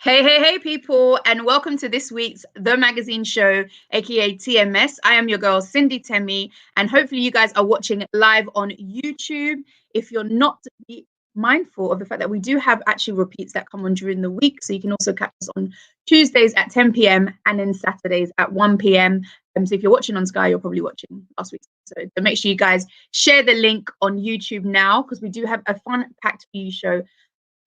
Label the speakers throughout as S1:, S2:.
S1: Hey, people, and welcome to this week's The Magazine Show, aka TMS. I am your girl, Cindy Temi, and hopefully you guys are watching live on YouTube. If you're not, be mindful of the fact that we do have actually repeats that come on during the week, so you can also catch us on Tuesdays at 10 p.m. and then Saturdays at 1 p.m. So if you're watching on Sky, you're probably watching last week's episode. So make sure you guys share the link on YouTube now, because we do have a fun-packed for you show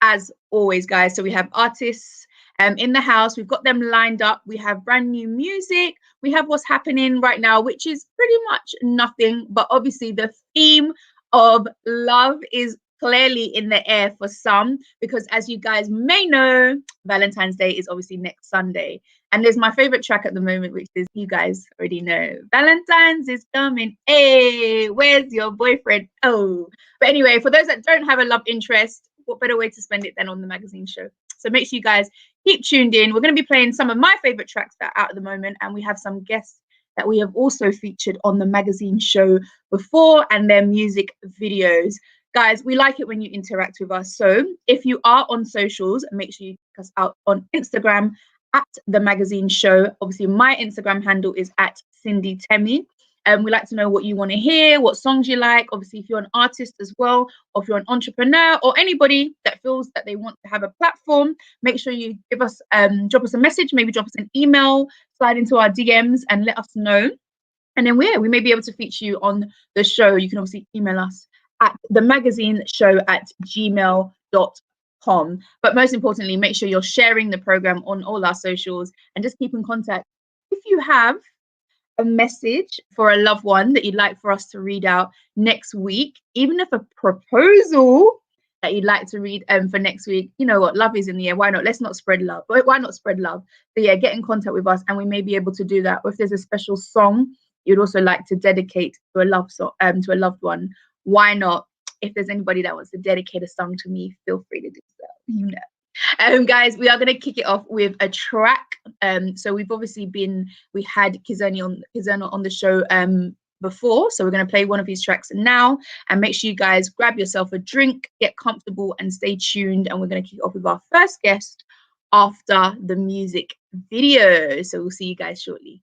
S1: as always, guys. So we have artists in the house. We've got them lined up. We have brand new music. We have what's happening right now, which is pretty much nothing. But obviously the theme of love is clearly in the air for some, because as you guys may know, Valentine's Day is obviously next Sunday. And there's my favorite track at the moment, which is, you guys already know, Valentine's is coming. Hey, where's your boyfriend? Oh, but anyway, for those that don't have a love interest, what better way to spend it than on the magazine show? So make sure you guys keep tuned in. We're going to be playing some of my favorite tracks that are out at the moment, and we have some guests that we have also featured on the magazine show before, and their music videos. Guys, we like it when you interact with us. So if you are on socials, make sure you check us out on Instagram at the magazine show. Obviously, my Instagram handle is at Cindy Temi. We like to know what you want to hear, what songs you like. Obviously, if you're an artist as well, or if you're an entrepreneur, or anybody that feels that they want to have a platform, make sure you give us, drop us a message, maybe drop us an email, slide into our DMs and let us know. And then we may be able to feature you on the show. You can obviously email us at themagazineshow@gmail.com. But most importantly, make sure you're sharing the program on all our socials and just keep in contact. If you have a message for a loved one that you'd like for us to read out next week, even if a proposal that you'd like to read for next week, you know what, love is in the air. Why not? Let's not spread love. Why not spread love? So yeah, get in contact with us and we may be able to do that. Or if there's a special song you'd also like to dedicate to a love song, to a loved one, why not? If there's anybody that wants to dedicate a song to me, feel free to do so. You know. Guys, we are going to kick it off with a track. So we had Kizani on the show before, so we're going to play one of his tracks now, and make sure you guys grab yourself a drink, get comfortable and stay tuned, and we're going to kick off with our first guest after the music video. So we'll see you guys shortly.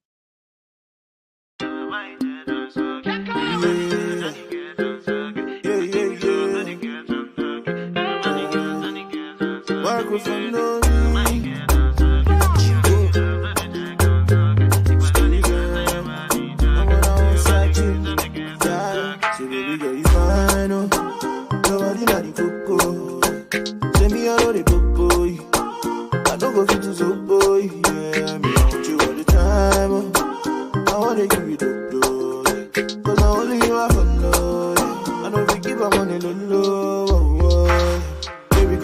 S2: From no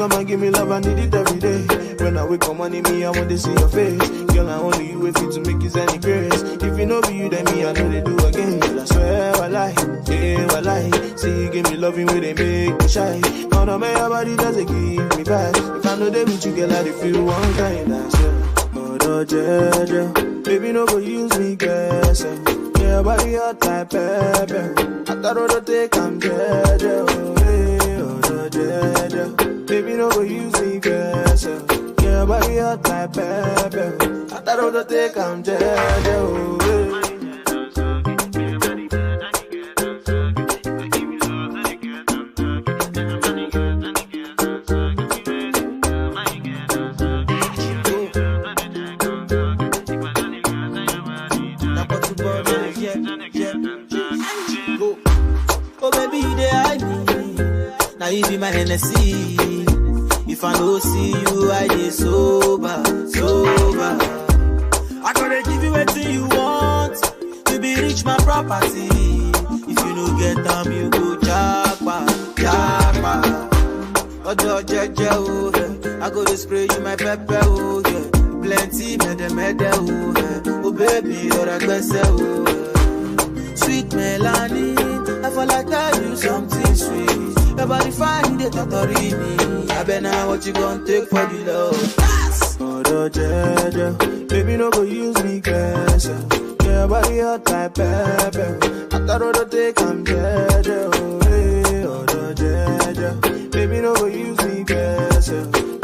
S2: come and give me love, I need it every day. When I wake up money, me, I want to see your face. Girl, I only you wait to make it any grace. If you know you, then me, I know they do again. Girl, I swear I lie, yeah, I lie. See, you give me loving where they make me shy. Now, no matter your body doesn't give me back. If I know they with you, girl, I feel one kind, I swear. Oh, Jaja, baby, no go use me, guess. Yeah, body hot like pepper. I thought all the take, I'm Jaja, oh, hey, oh, Jaja. Baby, no go use me, guess. Yeah, body hot like pepper. I thought all the take, I'm Jaja, oh, hey. You be my Hennessy. If I don't see you, I get sober. I gotta give you everything you want. You be rich, my property. If you don't get them, you go japa. Oh, Jaja, oh, I go to spray you my pepper, oh, yeah. Plenty, mede, oh, yeah. Oh, baby, you're a gbese, oh, yeah. Sweet Melanie, I feel like I do something sweet. Your body fine, they totally me. I bet now what you gon' take for the love. Yes! Oh, Jaja, baby, no go use me, guess. Yeah, Yeah, body hot like pepper. After all the day, come jeje, oh, hey, oh, the jeje. Baby, no go use me, guess.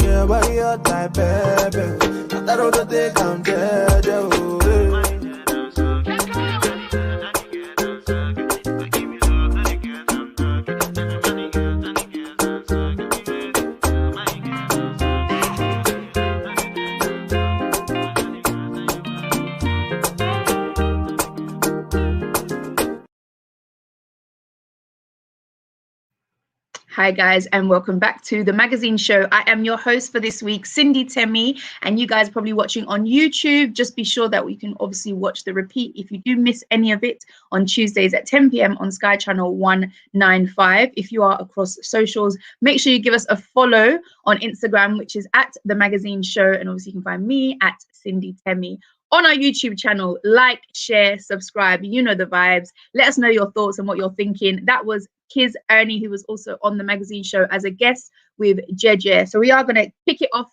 S2: Yeah, body hot like pepper. After all the day, come jeje, oh, hey.
S1: Hi guys, and welcome back to the magazine show. I am your host for this week, Cindy Temi, and you guys are probably watching on YouTube. Just be sure that you can obviously watch the repeat if you do miss any of it on Tuesdays at 10 p.m. on Sky Channel 195. If you are across socials, make sure you give us a follow on Instagram, which is at the magazine show, and obviously you can find me at Cindy Temi. On our YouTube channel, like, share, subscribe. You know the vibes. Let us know your thoughts and what you're thinking. That was Kiz Ernie, who was also on the magazine show as a guest with Jeje. So we are going to kick it off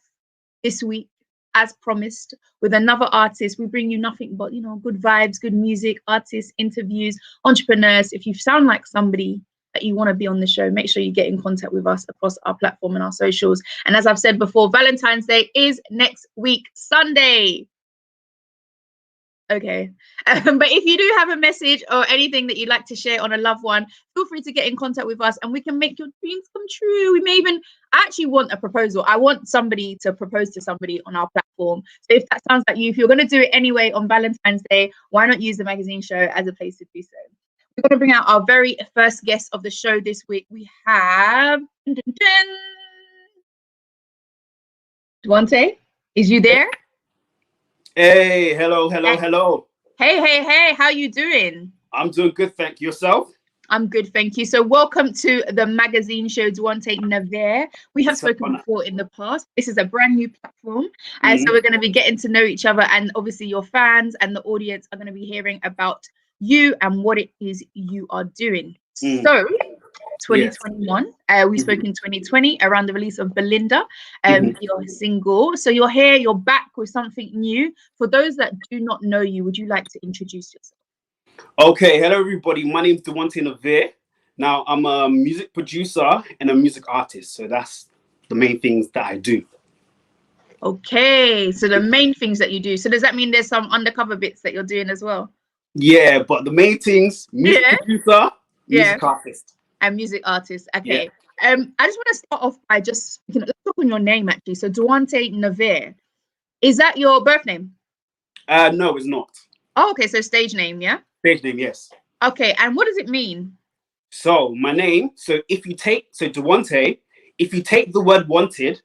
S1: this week, as promised, with another artist. We bring you nothing but, good vibes, good music, artists, interviews, entrepreneurs. If you sound like somebody that you want to be on the show, make sure you get in contact with us across our platform and our socials. And as I've said before, Valentine's Day is next week, Sunday. Okay, but if you do have a message or anything that you'd like to share on a loved one, feel free to get in contact with us and we can make your dreams come true. We may even actually want a proposal. I want somebody to propose to somebody on our platform. So if that sounds like you, if you're going to do it anyway on Valentine's Day, why not use the magazine show as a place to do so? We're going to bring out our very first guest of the show this week. We have Duante. Is you there?
S3: Hey, hello.
S1: Hey, how you doing?
S3: I'm doing good, thank you. Yourself?
S1: I'm good, thank you. So welcome to the magazine show, Duante Naver. We have spoken before in the past. This is a brand new platform. And so we're going to be getting to know each other, and obviously your fans and the audience are going to be hearing about you and what it is you are doing. So 2021, we spoke in 2020 around the release of Belinda, your single. So you're here, you're back with something new. For those that do not know you, would you like to introduce yourself?
S3: Okay, hello everybody. My name is Duante Naver. Now I'm a music producer and a music artist. So that's the main things that I do.
S1: Okay, so the main things that you do. So does that mean there's some undercover bits that you're doing as well?
S3: Yeah, but the main things, music producer, music artist.
S1: And music artist. Okay. I just want to start off by just let's talk on your name actually. So Duante Naver, is that your birth name?
S3: No, it's not.
S1: Oh, okay. So stage name, yeah.
S3: Stage name, yes.
S1: Okay, and what does it mean?
S3: So my name. So Duante, if you take the word wanted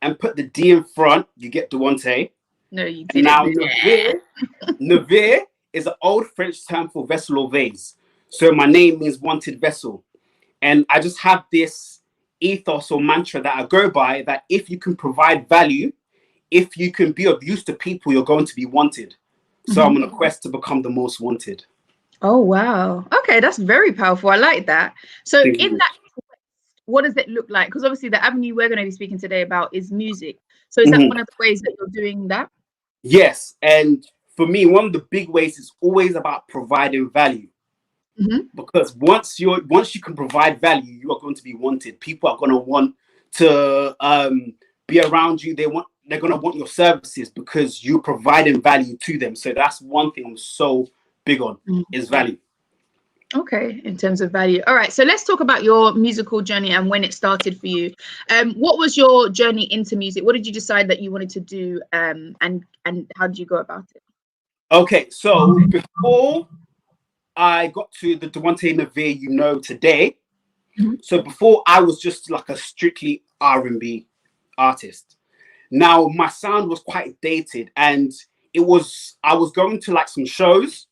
S3: and put the D in front, you get Duante.
S1: No, you didn't.
S3: Now Naver is an old French term for vessel or vase. So my name means wanted vessel. And I just have this ethos or mantra that I go by, that if you can provide value, if you can be of use to people, you're going to be wanted. So I'm on a quest to become the most wanted.
S1: Oh, wow. Okay, that's very powerful. I like that. So in that quest, what does it look like? Because obviously the avenue we're going to be speaking today about is music. So is that one of the ways that you're doing that?
S3: Yes. And for me, one of the big ways is always about providing value. Because once you can provide value, you are going to be wanted. People are going to want to be around you. They're going to want your services because you're providing value to them. So that's one thing I'm so big on is value.
S1: Okay, in terms of value. All right, so let's talk about your musical journey and when it started for you. What was your journey into music? What did you decide that you wanted to do, and how did you go about it?
S3: Okay, so before I got to the Duante Naver today. So before I was just like a strictly R&B artist. Now my sound was quite dated, and I was going to like some shows,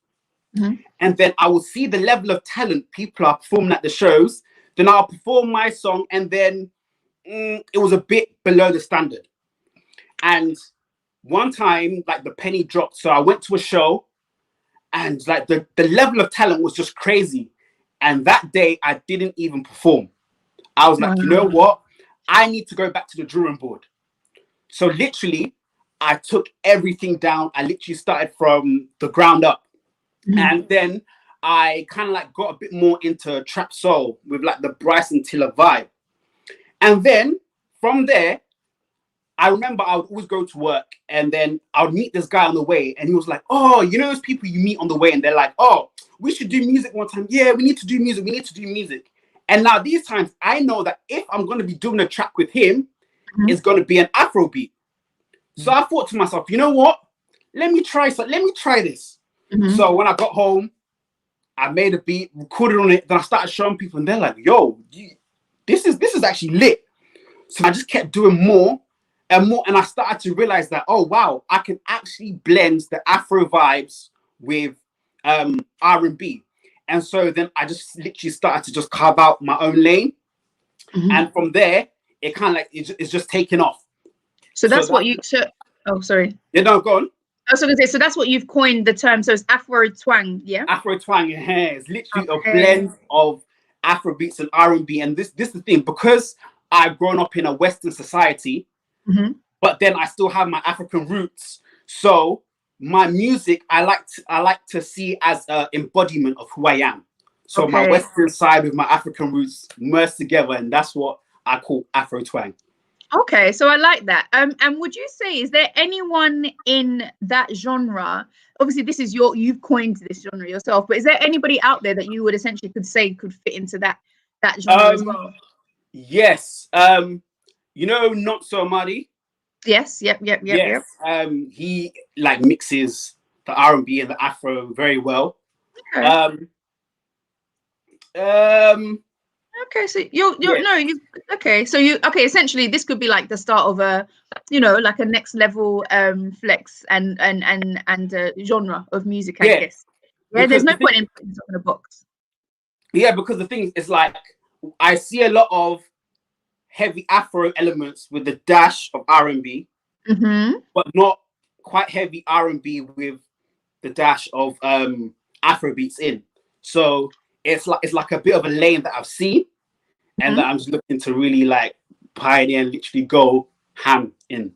S3: and then I would see the level of talent people are performing at the shows. Then I'll perform my song, and then it was a bit below the standard. And one time, like the penny dropped. So I went to a show. And like the level of talent was just crazy. And that day I didn't even perform. I was like, you know what? I need to go back to the drawing board. So literally, I took everything down. I literally started from the ground up. And then I kind of like got a bit more into trap soul with like the Bryson Tiller vibe. And then from there, I remember I would always go to work and then I would meet this guy on the way and he was like, oh, you know those people you meet on the way and they're like, oh, we should do music one time. Yeah, we need to do music. We need to do music. And now these times I know that if I'm going to be doing a track with him, it's going to be an Afro beat. So I thought to myself, you know what? Let me try this. So when I got home, I made a beat, recorded on it, then I started showing people and they're like, yo, this is actually lit. So I just kept doing more and more, and I started to realize that, oh wow, I can actually blend the Afro vibes with R&B. And so then I just literally started to just carve out my own lane. And from there, it kind of like, it's just taken off.
S1: So that's what you, oh, sorry.
S3: Yeah, no, go on.
S1: I was going to say, so that's what you've coined the term. So it's Afro twang, yeah?
S3: Afro twang, yeah. It's literally a blend of Afro beats and R&B. And this is the thing, because I've grown up in a Western society, but then I still have my African roots. So my music, I like to see as an embodiment of who I am. So my Western side with my African roots merged together, and that's what I call Afro twang.
S1: Okay, so I like that. And would you say, is there anyone in that genre? Obviously, this is you've coined this genre yourself, but is there anybody out there that you would essentially could say could fit into that genre as well?
S3: Yes. You know, Not So Muddy.
S1: Yes. Yep.
S3: Yes. He like mixes the R&B and the Afro very well.
S1: Okay. Okay, so essentially this could be like the start of a, like a next level flex and genre of music, I guess. Yeah, there's no point in putting this in a box.
S3: Yeah, because the thing is, like, I see a lot of heavy Afro elements with the dash of R&B, but not quite heavy R&B with the dash of Afro beats in. So it's like a bit of a lane that I've seen, and that I'm just looking to really like pioneer and literally go ham in.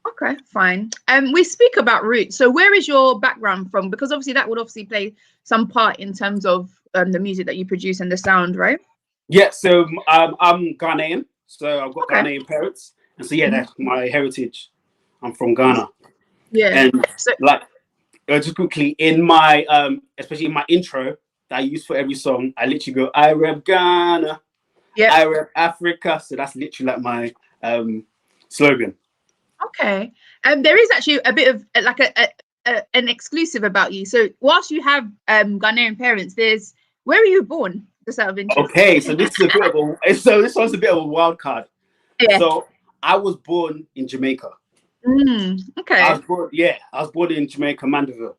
S1: Okay, fine. We speak about roots. So where is your background from? Because obviously that would play some part in terms of the music that you produce and the sound, right?
S3: Yeah, so I'm Ghanaian. So I've got Ghanaian parents. And so that's my heritage. I'm from Ghana. Yeah. And so, like, just quickly, in my especially in my intro that I use for every song, I literally go, I rep Ghana. Yeah. I rep Africa. So that's literally like my slogan.
S1: Okay. There is actually a bit of like an exclusive about you. So whilst you have Ghanaian parents, where were you born? Just out of interest.
S3: Okay, so this is a bit of this one's a bit of a wild card. Yeah. So I was born in Jamaica.
S1: Okay.
S3: I was born in Jamaica, Mandeville.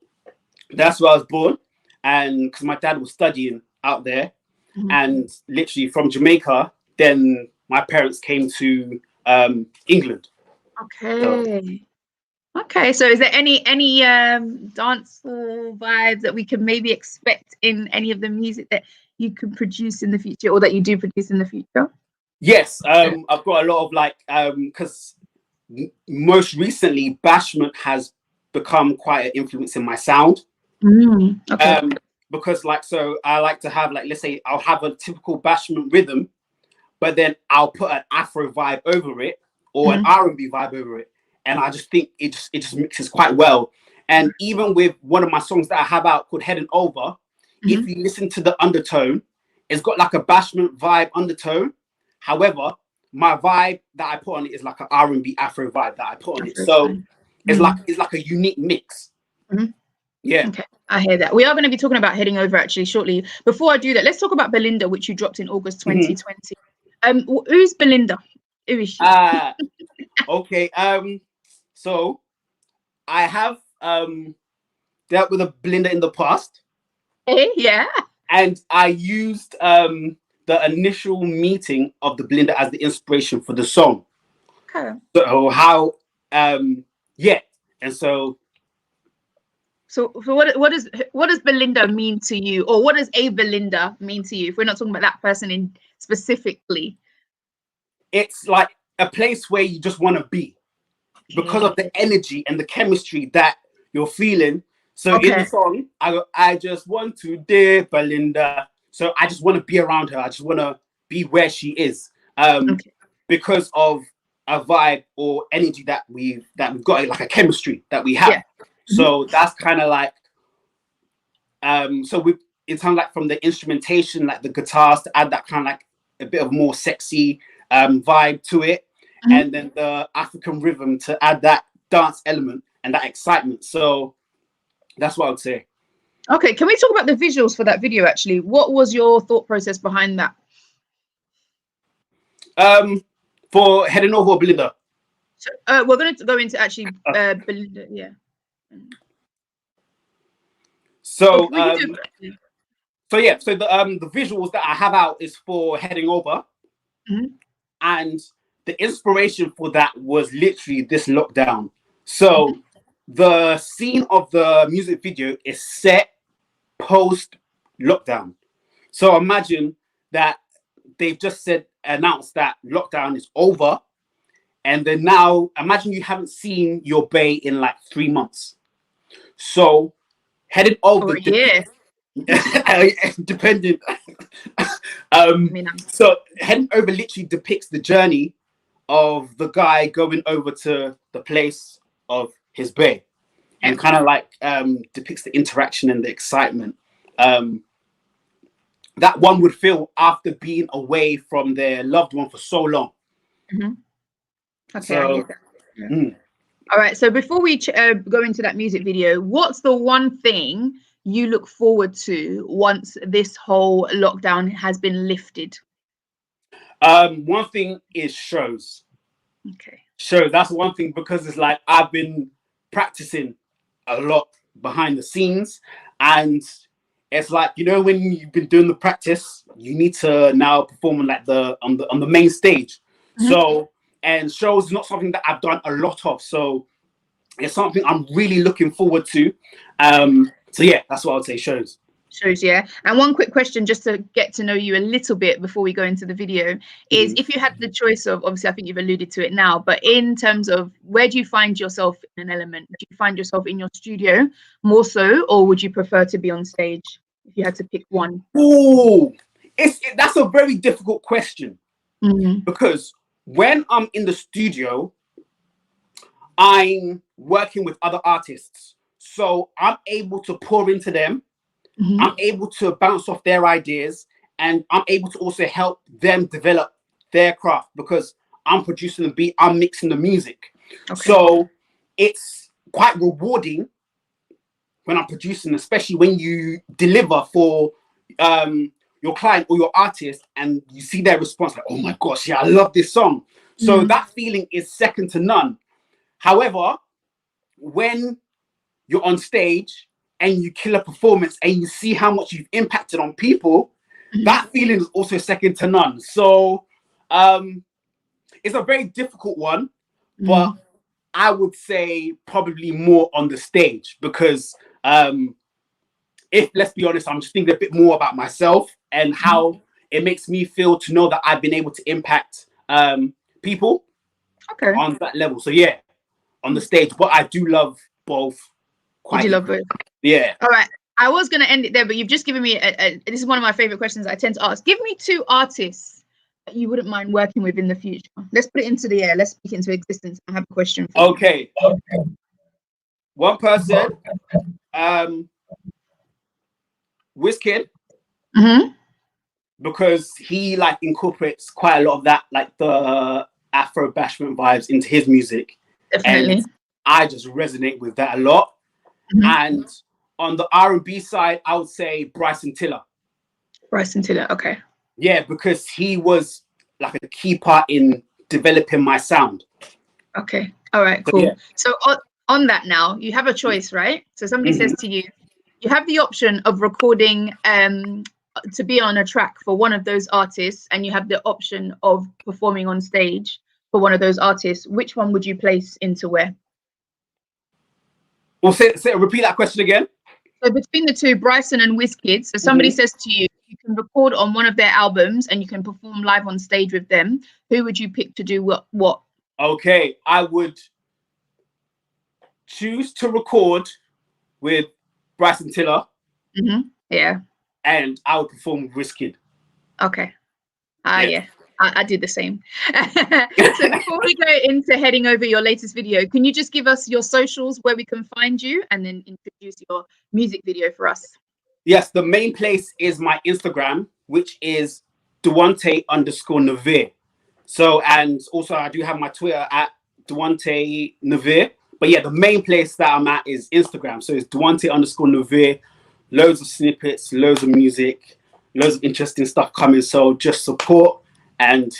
S3: That's where I was born, and because my dad was studying out there, and literally from Jamaica, then my parents came to England.
S1: Okay. Okay, so is there any dancehall vibes that we can maybe expect in any of the music that you can produce in the future, or that you do produce in the future?
S3: Yes, I've got a lot of like because most recently Bashment has become quite an influence in my sound. Okay. Because like, so I like to have like, let's say I'll have a typical Bashment rhythm, but then I'll put an Afro vibe over it or an R&B vibe over it. And I just think it just mixes quite well. And even with one of my songs that I have out called Heading Over, if you listen to the undertone, it's got like a Bashment vibe undertone. However, my vibe that I put on it is like an R&B Afro vibe that I put on it. So it's like a unique mix. Yeah.
S1: Okay, I hear that. We are going to be talking about Heading Over actually shortly. Before I do that, let's talk about Belinda, which you dropped in August 2020. Who's Belinda? Who is she?
S3: Okay. So I have dealt with a Belinda in the past.
S1: Yeah.
S3: And I used the initial meeting of the Belinda as the inspiration for the song.
S1: Okay.
S3: So how and so
S1: what does Belinda mean to you, or what does a Belinda mean to you, if we're not talking about that person in specifically?
S3: It's like a place where you just want to be because of the energy and the chemistry that you're feeling. So in the song, I just want to dear Belinda. So I just want to be around her. I just want to be where she is. Because of a vibe or energy that we've got, like a chemistry that we have. Yeah. So that's kind of like so it's kind of like from the instrumentation, like the guitars, to add that kind of like a bit of more sexy vibe to it, and then the African rhythm to add that dance element and that excitement. So that's what I would say.
S1: Okay, can we talk about the visuals for that video? Actually, what was your thought process behind that?
S3: For Heading Over Belinda.
S1: So, we're going to go into actually Belinda, yeah.
S3: So the visuals that I have out is for Heading Over, and the inspiration for that was literally this lockdown. So the scene of the music video is set post lockdown. So imagine that they've just announced that lockdown is over, and then now imagine you haven't seen your bae in like 3 months. So Headed Over, dependent. So Heading Over literally depicts the journey of the guy going over to the place of his bae, and kind of like depicts the interaction and the excitement that one would feel after being away from their loved one for so long.
S1: Okay. So, all right. So before we go into that music video, what's the one thing you look forward to once this whole lockdown has been lifted?
S3: One thing is shows.
S1: Okay.
S3: Shows. That's one thing, because it's like I've been practicing a lot behind the scenes, and it's like, you know, when you've been doing the practice, you need to now perform on like on the main stage. So, and shows is not something that I've done a lot of, so it's something I'm really looking forward to. So yeah, that's what I would say. Shows,
S1: yeah. And one quick question, just to get to know you a little bit before we go into the video, is if you had the choice of, obviously I think you've alluded to it now, but in terms of where do you find yourself in an element? Do you find yourself in your studio more so, or would you prefer to be on stage if you had to pick one?
S3: Oh, that's a very difficult question, because when I'm in the studio, I'm working with other artists, so I'm able to pour into them. I'm able to bounce off their ideas, and I'm able to also help them develop their craft, because I'm producing the beat, I'm mixing the music. So it's quite rewarding when I'm producing, especially when you deliver for your client or your artist, and you see their response like, oh my gosh, yeah, I love this song. So that feeling is second to none. However, when you're on stage and you kill a performance and you see how much you've impacted on people, that feeling is also second to none. So it's a very difficult one, but I would say probably more on the stage, because let's be honest, I'm just thinking a bit more about myself and how it makes me feel to know that I've been able to impact people on that level. So yeah, on the stage, but I do love both.
S1: Did you love both?
S3: Yeah.
S1: All right. I was going to end it there, but you've just given me this is one of my favorite questions I tend to ask. Give me 2 artists that you wouldn't mind working with in the future. Let's put it into the air. Let's speak into existence. I have a question for you.
S3: Okay. One person, Wizkid, because he like incorporates quite a lot of that, like the Afro bashment vibes into his music.
S1: Definitely.
S3: And I just resonate with that a lot. And on the R&B side, I would say Bryson Tiller.
S1: Bryson Tiller, okay.
S3: Yeah, because he was like a key part in developing my sound.
S1: Okay. All right, cool. Yeah. So on that now, you have a choice, right? So somebody says to you, you have the option of recording to be on a track for one of those artists, and you have the option of performing on stage for one of those artists. Which one would you place into where?
S3: Well, repeat that question again.
S1: So between the two, Bryson and Wizkid, so somebody says to you, you can record on one of their albums and you can perform live on stage with them. Who would you pick to do what? Okay,
S3: I would choose to record with Bryson Tiller,
S1: Yeah.
S3: and I would perform with Wizkid.
S1: Okay. Yeah. I did the same. So before we go into heading over your latest video, can you just give us your socials where we can find you and then introduce your music video for us?
S3: Yes, the main place is my Instagram, which is Duante_Navir. So, and also I do have my Twitter at Duante Navir. But yeah, the main place that I'm at is Instagram. So it's Duante_Navir. Loads of snippets, loads of music, loads of interesting stuff coming. So just support and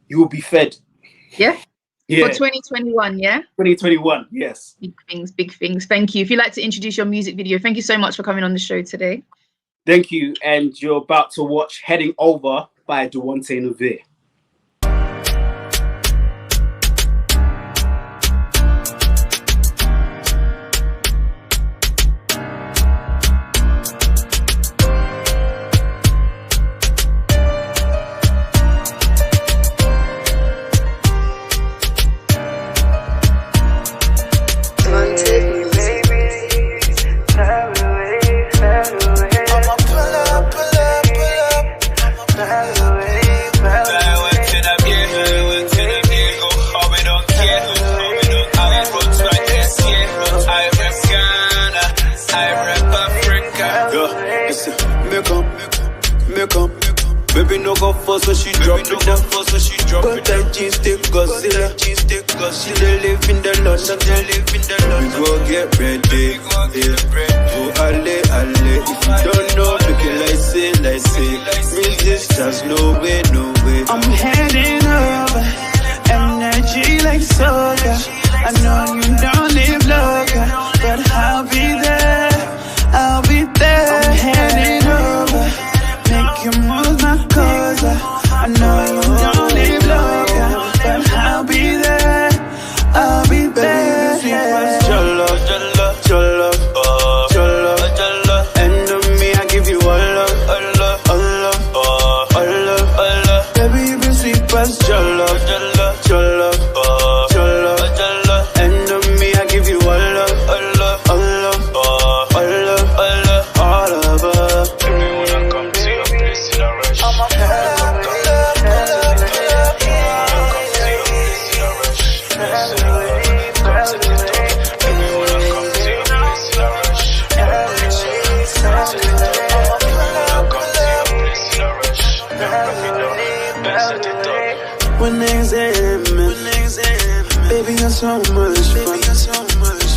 S3: you will be fed.
S1: Yeah.
S3: Yeah.
S1: For 2021, yeah?
S3: 2021, yes.
S1: Big things, big things. Thank you. If you'd like to introduce your music video, thank you so much for coming on the show today.
S3: Thank you. And you're about to watch Heading Over by Duante Navir.
S2: Baby, no go first when she drop it down. Got that jeans stick Godzilla. She dey live in the London. We go get ready. Oh, alle. If you don't know, make it like say. Resistance, no way. I'm heading over. Energy like soda. I know you don't live longer, but I'll be there. I'm heading over. Make you move my cause. I know you don't live longer, but I'll be there. Baby, your love. And on me, I give you all love. Baby, you've been sweet as your love. And on me, I give you all love. All of us. Baby, when I come to your place in a rush, when baby, you're so much fun.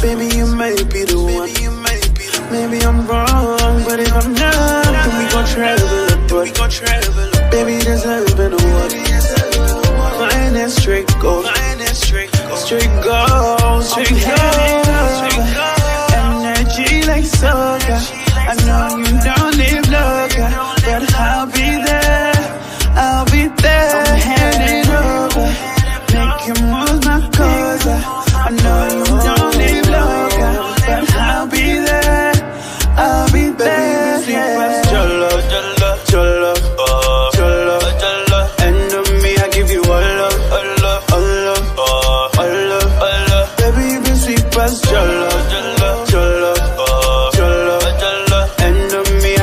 S2: Baby, you might be the one. Maybe I'm wrong, but if I'm not, then we gon' travel apart. Baby, this has been a while. Mine is straight gold. Energy like soda. I know you don't live longer, but I'll be there. I'm heading over. Make you move my cause. I know you don't live longer, but I'll be there. Baby, your love. And on me, I give you all love. Baby, you've been sweet as your love. And on me, I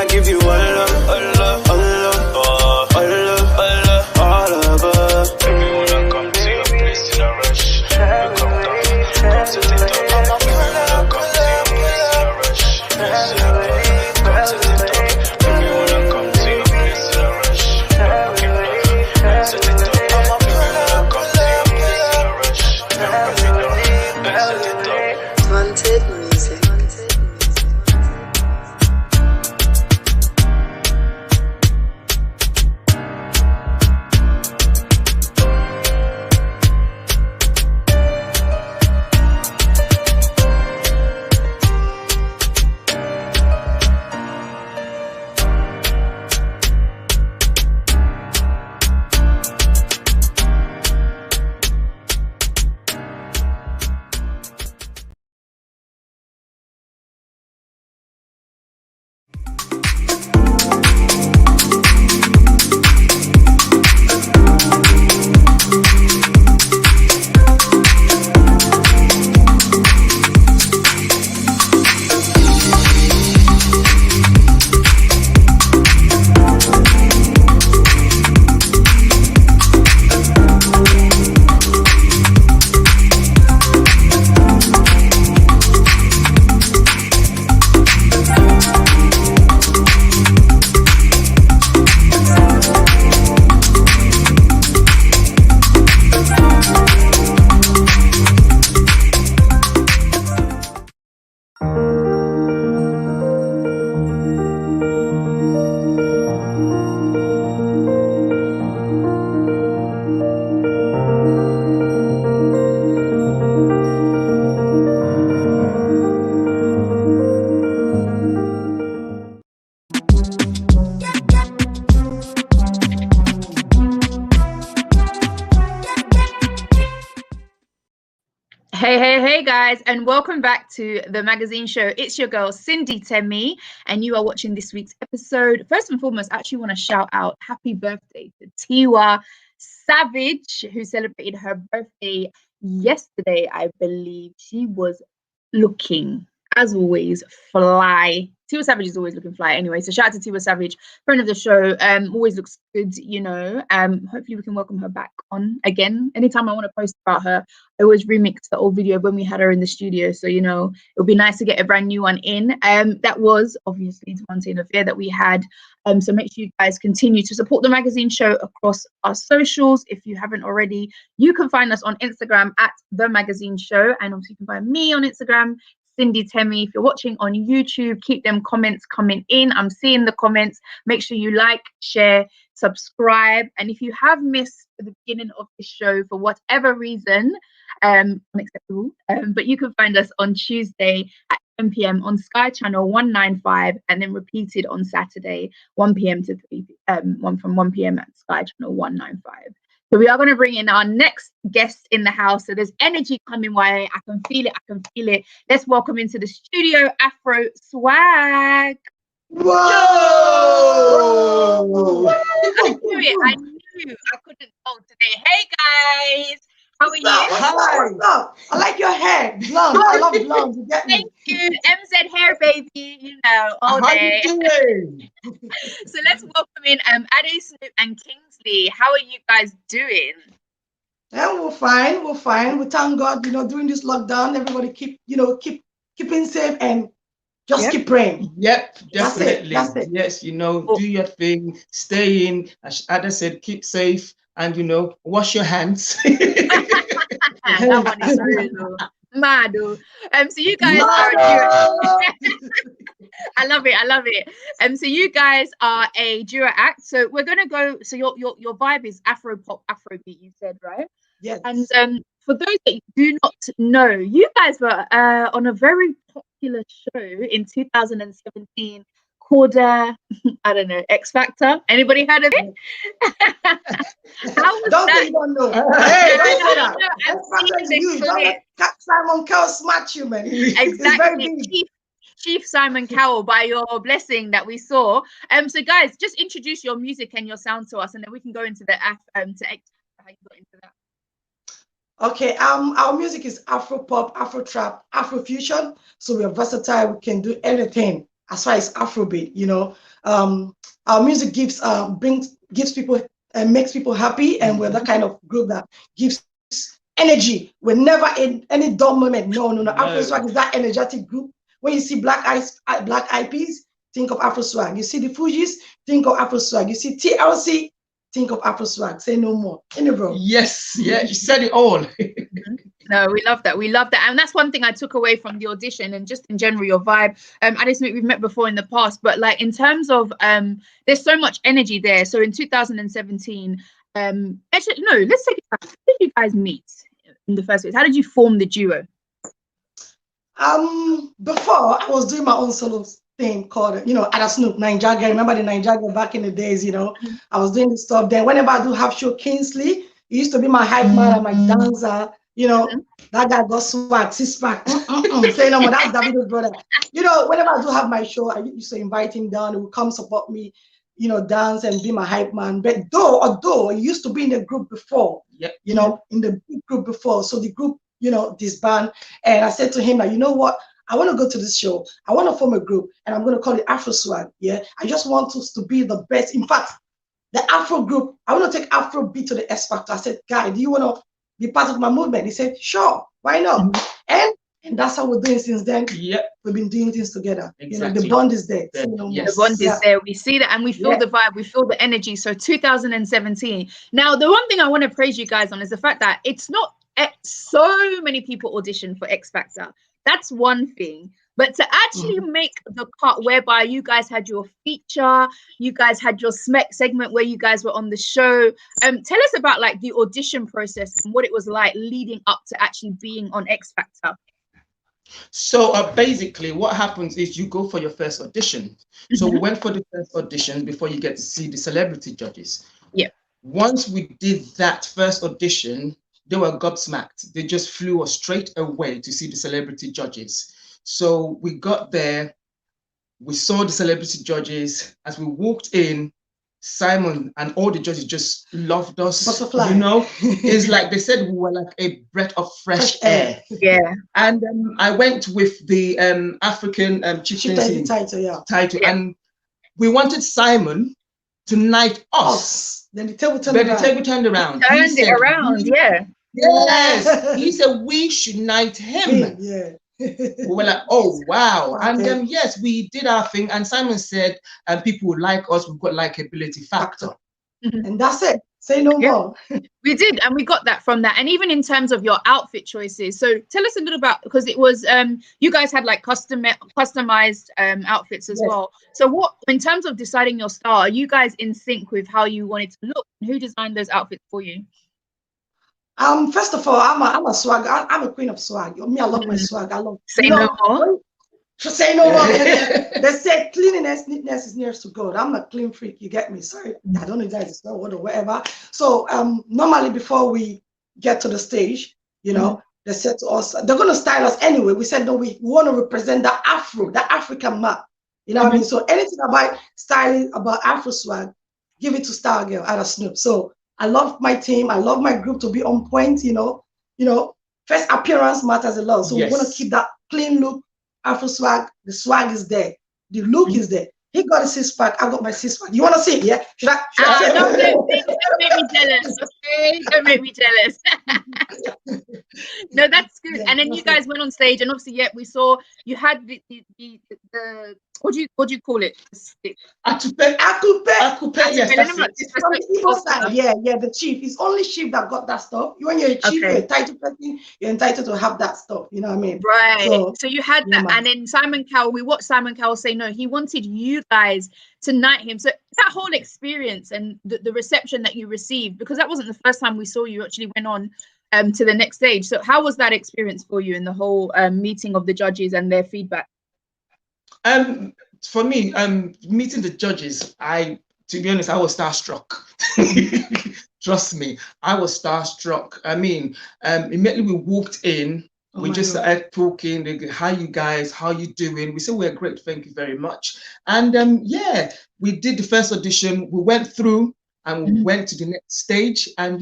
S1: Hey, guys, and welcome back to the magazine show. It's your girl, Cindy Temi, and you are watching this week's episode. First and foremost, I actually want to shout out happy birthday to Tiwa Savage, who celebrated her birthday yesterday, I believe. She was looking, as always, fly. Tiwa Savage is always looking fly anyway. So shout out to Tiwa Savage, friend of the show. Always looks good, you know. Hopefully we can welcome her back on again. Anytime I want to post about her, I always remix the old video when we had her in the studio. So, you know, it would be nice to get a brand new one in. That was obviously Devontae Affair that we had. So make sure you guys continue to support the magazine show across our socials. If you haven't already, you can find us on Instagram at The Magazine Show. And also you can find me on Instagram, Cindy Temi. If you're watching on YouTube, keep them comments coming in. I'm seeing the comments. Make sure you like, share, subscribe. And if you have missed the beginning of the show for whatever reason, unacceptable, but you can find us on Tuesday at 10 p.m. on Sky Channel 195, and then repeated on Saturday 1 p.m. to 3 from 1 p.m. at Sky Channel 195. So we are going to bring in our next guest in the house. So there's energy coming my way. I can feel it. Let's welcome into the studio Afro Swag.
S4: Whoa!
S1: I knew it. I couldn't hold today. Hey guys, how are you?
S4: What's up? I like your hair. Blonde. I love blonde. You get me?
S1: Thank you. MZ hair, baby. You know, all day.
S4: How you doing?
S1: So let's welcome in Ade, Snoop, and Kingsley. How are you guys doing?
S4: Yeah, we're fine. We thank God, you know, during this lockdown, everybody keeping safe and just keep praying.
S5: Yep, definitely.
S4: That's it.
S5: Yes, you know, do your thing, stay in. As Ada said, keep safe, and you know, wash your hands.
S1: That one is real. Mad. So you guys are I love it. So you guys are a duo act. So we're gonna go. So your vibe is Afro pop, Afrobeat. You said, right?
S4: Yes.
S1: And for those that do not know, you guys were on a very popular show in 2017 called I don't know, X Factor. Anybody heard of it? How was
S4: Don't
S1: that?
S4: say you don't know. Hey, don't say that. X Factor is huge. Don't let Simon Cowell smash you, man.
S1: Exactly. Chief Simon Cowell, by your blessing that we saw. So guys, just introduce your music and your sound to us, and then we can go into the how you got into that.
S4: Okay, our music is Afro pop, Afro trap, Afro fusion. So we are versatile. We can do anything as far as Afrobeat. You know, our music gives people and makes people happy, and we're the kind of group that gives energy. We're never in any dull moment. No. Afro Swag is that energetic group. When you see Black Eyed Peas, think of Afro Swag. You see the Fugees, think of Afro Swag. You see TLC, think of Afro Swag. Say no more. Bro.
S5: Yes, yeah, you said it all.
S1: No, we love that. And that's one thing I took away from the audition, and just in general, your vibe. Ade Snoop, we've met before in the past, but like in terms of there's so much energy there. So in 2017, actually, no, let's take it back. How did you guys meet in the first place? How did you form the duo?
S4: Before I was doing my own solo thing called, you know, Ade Snoop, Nigeria. Remember the Nigeria back in the days, you know? I was doing this stuff. Then whenever I do have show, Kingsley, he used to be my hype man and my dancer. You know, that guy got swag, six-pack. Say no more, that's Davido's brother. You know, whenever I do have my show, I used to invite him down. He would come support me, you know, dance and be my hype man. But although he used to be in the group before, you know, in the big group before. So the group, you know, disband. And I said to him, like, you know what? I want to go to this show. I want to form a group, and I'm going to call it Afro Swag. Yeah, I just want us to be the best. In fact, the Afro group, I want to take Afrobeat to the X Factor. I said, guy, do you want to be part of my movement? He said, sure, why not? And that's how we're doing since then. Yep, we've been doing things together. Exactly. You know, the bond is there.
S1: Yes. The bond is there. We see that, and we feel the vibe. We feel the energy. So 2017. Now, the one thing I want to praise you guys on is the fact that it's not so many people audition for X Factor. That's one thing. But to actually make the cut whereby you guys had your feature, you guys had your segment where you guys were on the show. Tell us about like the audition process and what it was like leading up to actually being on X Factor.
S5: So basically what happens is you go for your first audition. So we went for the first audition before you get to see the celebrity judges.
S1: Yeah.
S5: Once we did that first audition, they were gobsmacked. They just flew us straight away to see the celebrity judges. So we got there, we saw the celebrity judges. As we walked in, Simon and all the judges just loved us.
S4: Butterfly.
S5: You know, it's like they said we were like a breath of fresh air.
S1: Yeah.
S5: And I went with the African chieftaincy
S4: title,
S5: title, and we wanted Simon to knight us.
S4: Then the table turned
S5: But the
S4: around.
S5: table turned around.
S1: Turned
S5: He
S1: it
S5: said,
S1: around, yeah.
S5: Yes. He said we should knight him.
S4: Yeah.
S5: We were like, oh wow.
S4: Okay.
S5: And yes, we did our thing. And Simon said, people like us, we've got likability factor.
S4: And that's it. Say no more.
S1: We did, and we got that from that. And even in terms of your outfit choices, so tell us a little about, because it was you guys had like customized outfits as well. So what, in terms of deciding your style, are you guys in sync with how you wanted to look? Who designed those outfits for you?
S4: First of all, I'm a swag. I'm a queen of swag. Me, I love my swag. I love.
S1: Say no more.
S4: Say no more. They say cleanliness, neatness is nearest to God. I'm a clean freak. You get me? Sorry, I don't know if that is not word or whatever. So normally before we get to the stage, you know, they said to us, they're gonna style us anyway. We said no, we want to represent the Afro, the African map. You know what I mean? So anything about styling, about Afro swag, give it to Star Girl out of Snoop. So I love my team. I love my group to be on point. You know, first appearance matters a lot. So we want to keep that clean look, Afro swag. The swag is there. The look is there. He got a 6-pack. I got my 6-pack. You want to see it? Yeah? Should I
S1: Don't make me jealous. Okay, don't make me jealous. No, that's good. And then you guys went on stage, and obviously, we saw you had the what do you call it?
S4: Akupe,
S5: yes, that's it.
S4: From the Igbo side, yeah, the chief. It's only chief that got that stuff. When you're a chief, you're a title person, you're entitled to have that stuff. You know what I mean?
S1: Right. So you had that, and then Simon Cowell, we watched Simon Cowell say no, he wanted you guys to knight him. So that whole experience and the reception that you received, because that wasn't the first time we saw you actually went on to the next stage. So how was that experience for you in the whole meeting of the judges and their feedback?
S5: For me, meeting the judges, to be honest, I was starstruck. Trust me, I was starstruck. I mean, immediately we walked in, we just started talking. They go, how you doing? We said, we're great, thank you very much. And we did the first audition. We went through and we went to the next stage, and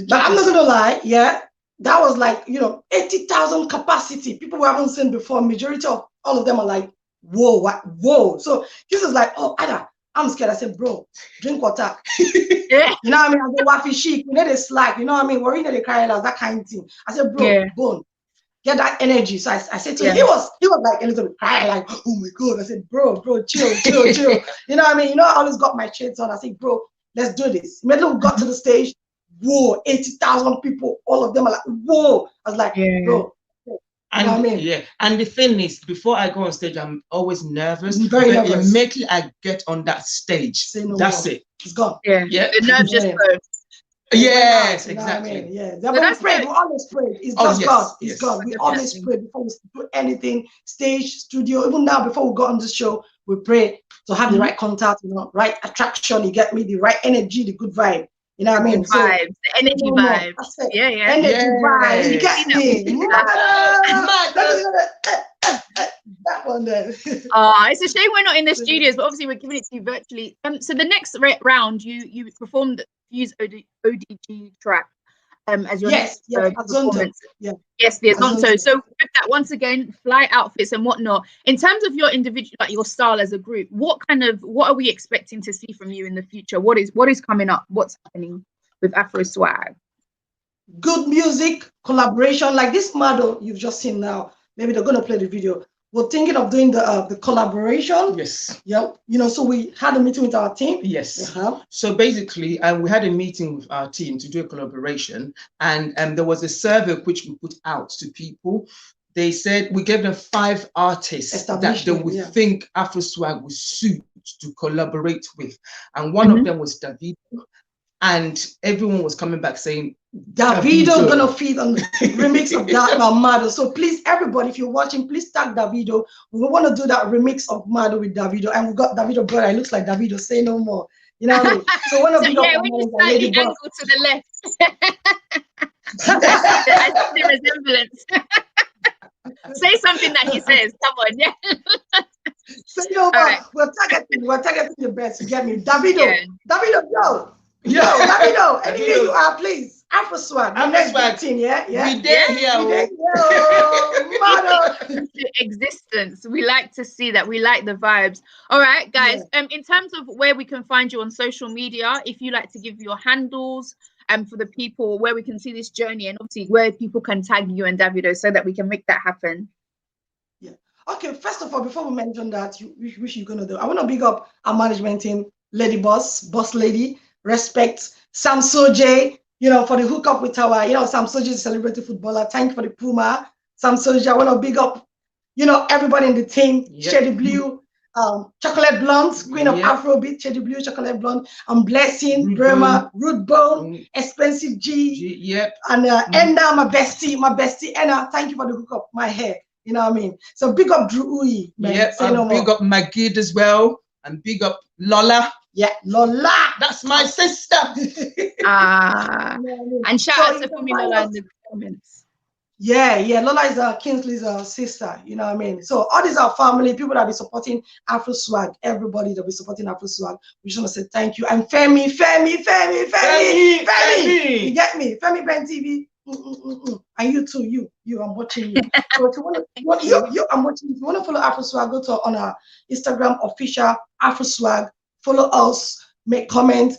S4: but I'm not gonna lie, that was like 80,000 capacity. People we haven't seen before. Majority of all of them are like, whoa. So this is like, oh, Ada, I'm scared. I said, bro, drink water. You know what I mean? I said, waffy chic, the slack, you know what I mean? We're in the crying out, that kind of thing. I said, bro, bone, get that energy. So I said to him, he was like a little bit crying, like, oh my God. I said, bro, chill. You know what I mean? I always got my shades on. I said, bro, let's do this. Immediately we got to the stage, 80,000 people, all of them are like, whoa. I was like, bro.
S5: And
S4: I mean?
S5: And the thing is, before I go on stage, I'm always nervous.
S4: Very nervous.
S5: Immediately I get on that stage, that's it.
S4: It's gone.
S1: The nerves just go.
S5: Yes,
S4: exactly.
S5: I mean?
S4: Yeah, that's prayed. We always pray. It's just God. It's God. We always pray before we do anything, stage, studio. Even now, before we go on the show, we pray to have the right contact, right attraction. You get me, the right energy, the good vibe. You know what I mean?
S1: Vibes, the energy vibes.
S4: Energy vibes. You get me? That one there.
S1: It's a shame we're not in the studios, but obviously we're giving it to you virtually. So the next round, you performed the Fuse ODG track as your next performance. Yes, the Azonto. So with that, once again, fly outfits and whatnot. In terms of your individual, like your style as a group, what are we expecting to see from you in the future? What is coming up? What's happening with Afro Swag?
S4: Good music, collaboration, like this model you've just seen now. Maybe they're gonna play the video. We're thinking of doing the collaboration.
S5: Yes.
S4: Yeah. So we had a meeting with our team.
S5: Yes. So basically, we had a meeting with our team to do a collaboration, and there was a survey which we put out to people. They said we gave them 5 artists that they would think Afro Swag would suit to collaborate with, and one of them was Davido. And everyone was coming back saying,
S4: Davido gonna feed on the remix of that Mado. So please, everybody, if you're watching, please tag Davido. We want to do that remix of Mado with Davido. And we've got Davido brother. It looks like Davido. Say no more. You know what I mean? So one of
S1: So,
S4: the
S1: yeah, when you slightly angle to the left, I see the resemblance. Say something that he says. Come on, yeah.
S4: So you know,
S1: right.
S4: we're targeting the best. You get me, Davido,
S1: Yeah.
S4: Davido, yo, Davido, anywhere you are, please. Afro Swag, the next big thing, yeah.
S5: We did here.
S1: To existence. We like to see that. We like the vibes. All right, guys. In terms of where we can find you on social media, if you like to give your handles for the people where we can see this journey, and obviously where people can tag you and Davido so that we can make that happen.
S4: Yeah. Okay. First of all, before we mention that, which you're gonna do, I want to big up our management team, Lady Boss Lady, respect Sam Soje. You know, for the hookup with our, Sam Soje is a celebrity footballer. Thank you for the Puma, Sam Soje. I want to big up, everybody in the team, Shady Blue, Chocolate Blonde, Queen of Afrobeat, Shady Blue, Chocolate Blonde, and Blessing, Burma, Root Bone, Expensive G, and Enda, my bestie, Enna. Thank you for the hookup, my hair. You know what I mean? So big up Drew Uyi, man.
S5: Big up Magid as well, and big up Lola.
S4: Yeah, Lola.
S5: That's my sister.
S1: And shout out to Fumi Lola in the comments.
S4: Yeah, Lola is Kingsley's sister. You know what I mean? So all these are family, people that be supporting Afro Swag, everybody that be supporting Afro Swag. We just want to say thank you. And Femi. You get me? Femi Ben TV. And you too, you, I'm watching you. So if you want to, I'm watching you. If you want to follow Afro Swag, go to on our Instagram official Afro Swag. Follow us, make comments,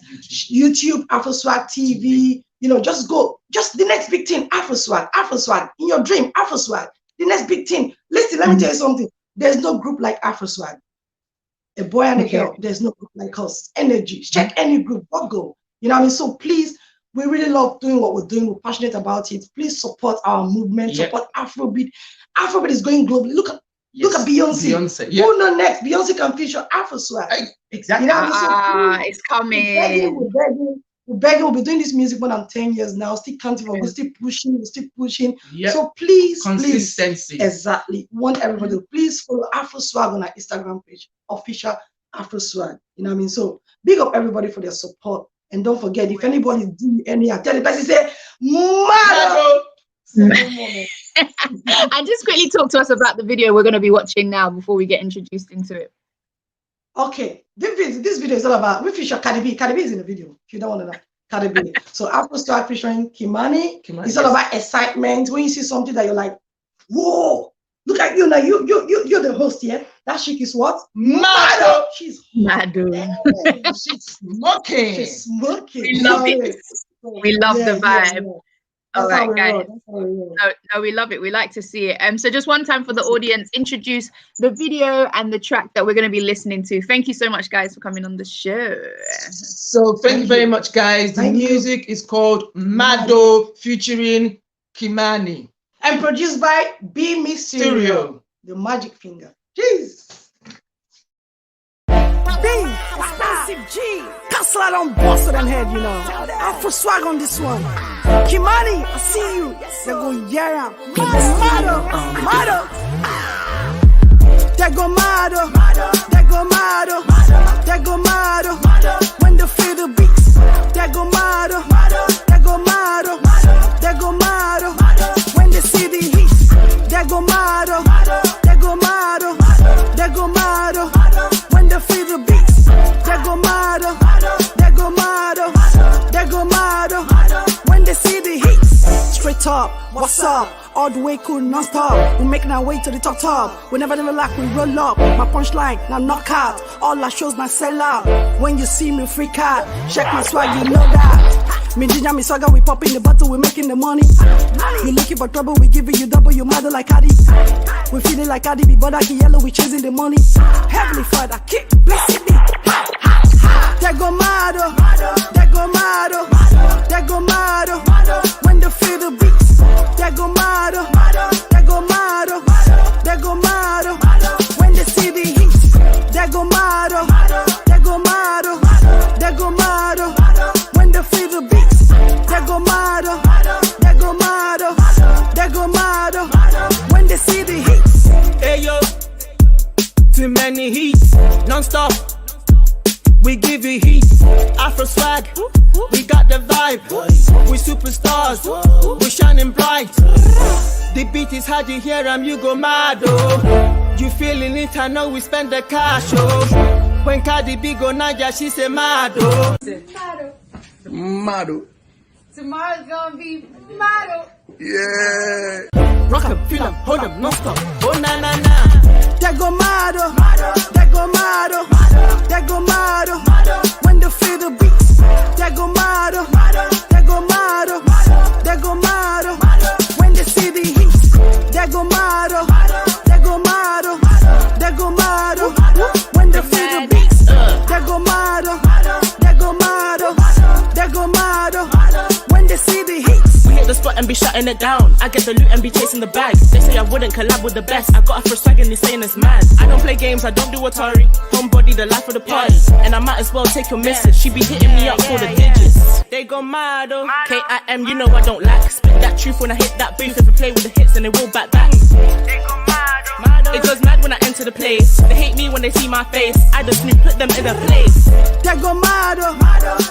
S4: YouTube, Afro Swag TV, just go, just the next big thing, Afro Swag, in your dream, Afro Swag, the next big thing. Listen, let me tell you something. There's no group like Afro Swag. A boy and a girl, there's no group like us. Energy, check any group, what go. You know what I mean? So please, we really love doing what we're doing. We're passionate about it. Please support our movement, support Afrobeat. Afrobeat is going globally. Look at Beyonce. Who know next? Beyonce can feature Afro Swag.
S5: Exactly.
S1: It's coming.
S4: We're begging. We'll be doing this music more than 10 years now. Still counting. We're still pushing.
S5: Yep.
S4: So please,
S5: consistency.
S4: Exactly. Want everybody to please follow Afro Swag on our Instagram page, official Afro Swag. You know what I mean? So big up everybody for their support. And don't forget, if anybody do any, tell the person, say, Mado.
S1: And just quickly talk to us about the video we're going to be watching now before we get introduced into it.
S4: Okay, this video is all about, we feature Cardi B. Cardi B is in the video, if you don't want to know. Cardi B. So Afro Swag featuring Kimani. It's all about excitement. When you see something that you're like, whoa, look at you now, you're the host here. That chick is what?
S5: Mado.
S4: She's
S1: Mado.
S4: She's smoking.
S1: We love it. We love the vibe.
S4: Yeah.
S1: All right, guys. No, we love it. We like to see it. So just one time for the audience, introduce the video and the track that we're going to be listening to. Thank you so much, guys, for coming on the show.
S5: So thank you very much, guys. The music is called Mado featuring Kimani.
S4: And produced by B Mysterio. The Magic Finger. Jeez. Expensive G. Castle on busted and head, Afro Swag on this one. Kimani, I see you. They go yeah. Mado. They go Mado. When they feel the beats, they go Mado. When they see the hits, they go Mado. When they feel the beats, they go Mado. When they see the hits, straight up, what's up? All the way cool, non-stop. We're making our way to the top. We never like we roll up. My punchline, now knockout. All our shows now sell out. When you see me freak out, check my swag, you know that. Me ginger, me swagger, we pop in the bottle, we making the money. You looking for trouble, we giving you double, you mother like Cardi. We feeling like Cardi, be bother, yellow, we chasing the money. Heavenly Father, keep blessing me. They go Mado. When they feel the beats, they go Mado. When they see the hits, they go Mado. When they feel the beats, they go Mado. When they see the hits.
S6: Hey yo, too many hits, non-stop. we give you heat. Afro swag, we got the vibe. We superstars, we shining bright. The beat is hard, you hear them, you go mad, oh. You feeling it, I know we spend the cash, oh. When Cardi B go Naija, she say mad, oh.
S7: Mado.
S8: Tomorrow's gonna be mado.
S7: Yeah.
S6: Rock 'em, feel 'em, hold 'em, non stop. Oh na na na.
S9: They go mado, they go mado, they go mado. When they feel the beats, they go mado, they go mado, they go mado. When they see the heat, they go mado, they go mado, they go mado. When they feel the beats, they go mado, they go mado, they go mado. When they see the heat.
S10: The spot and be shutting it down. I get the loot and be chasing the bag. They say I wouldn't collab with the best. I got Afro swag and they saying it's mad. I don't play games, I don't do Atari. Homebody, the life of the party. And I might as well take your message. She be hitting me up for the digits. They go mad, oh. K-I-M, you know I don't lack. Spit that truth when I hit that booth. If I play with the hits and they will back. They go mad, oh. It goes mad when I enter the place. They hate me when they see my face. I just Snoop, put them in a place.
S9: They go mad, oh.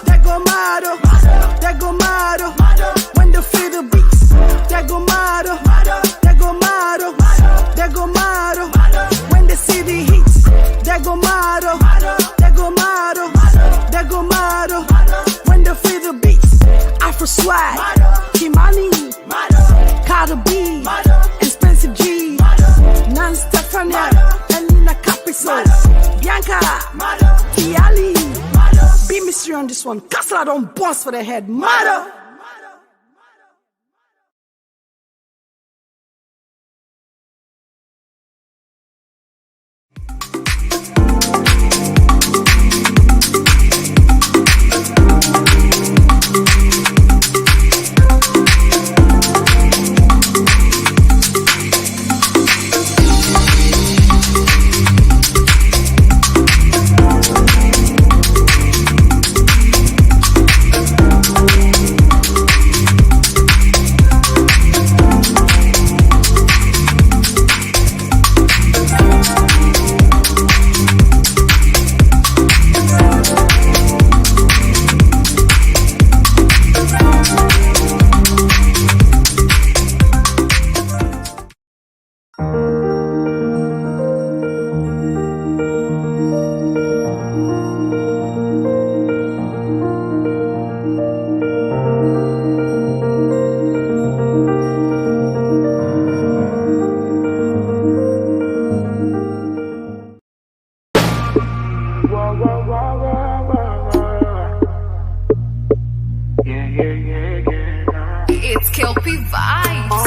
S9: They go mad, oh. They go mad, oh. When they feel the beats, they go mad, oh. They go mad, oh. They go mad, oh. When they see the heat, they go mad, oh. They go mad, oh. They go mad, oh. When they feel the beats, Afro swag, Kimani, Cardi B, Expensive G, Nan Stefania, Elena Capiso, Bianca, Tiali, be mystery on this one. Castle don't boss for the head, mother.
S8: It's Kelpie Vibes.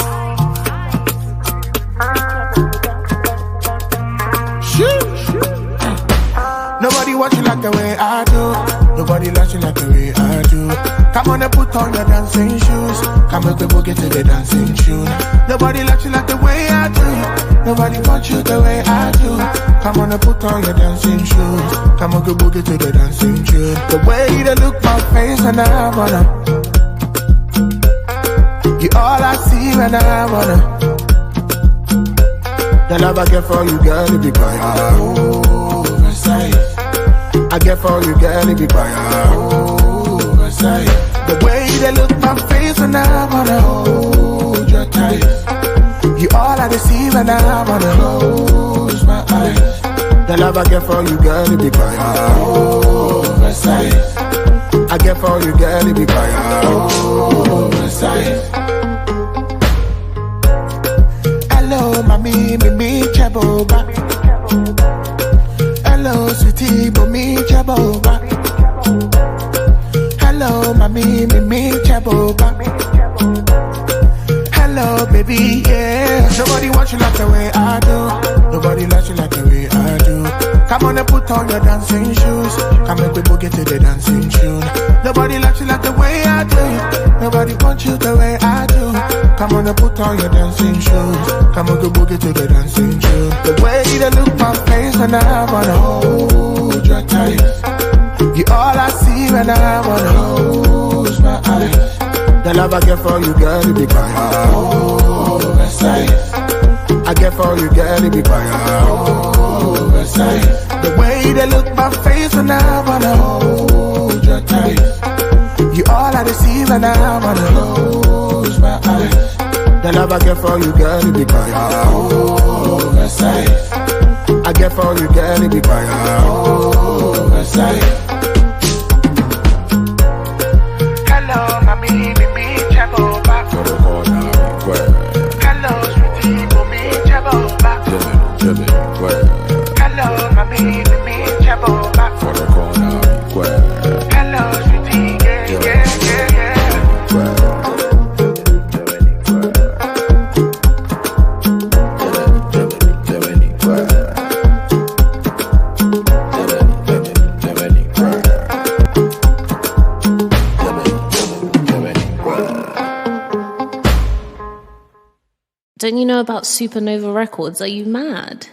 S2: Nobody watch you like the way I do. Nobody loves you like the way I do. Come on and put on your dancing shoes. Come with the boogie to the dancing tune. Nobody loves you like the way I do. Nobody wants you the way I do. Come on and put on your dancing shoes. Come on, go boogie to the dancing tune. The way they look my face and I wanna. You all I see when I wanna. The love I get for you, girl, it be by oversight. I get for you, girl, it be by oversight. The way they look my face when I wanna hold your tight. You all I see when I wanna close my eyes. The love I get for you, girl, it be by oversight. I get for you, girl, it be by oversight. Hello, mommy, me chaboba. Hello, sweetie, me chaboba. Hello, mommy, me chaboba. Hello, baby, yeah. Nobody wants you like the way I do. Nobody likes you like the way I do. Come on and put on your dancing shoes. Come and we boogie to the dancing tune. Nobody likes you like the way I do. Nobody wants you the way I do. Come on and put on your dancing shoes. Come on, go boogie to the dancing tune. The way they look my face and I wanna hold your tight. You all I see when I wanna close my eyes. The love I get for you, girl, it be by oversight. I get for you, girl, it be by oversight. The way they look my face when I wanna
S7: and I'm on the close my eyes. The love I get for you, girl, it be by oversight. I get for you, girl, it be by oversight. Hello, mommy, baby, travel back. Hello, sweetie, mommy, travel back. Hello, mommy, baby, travel back. Hello, sweetie, yeah, yeah, yeah, yeah.
S11: Don't you know about Supernova Records? Are you mad?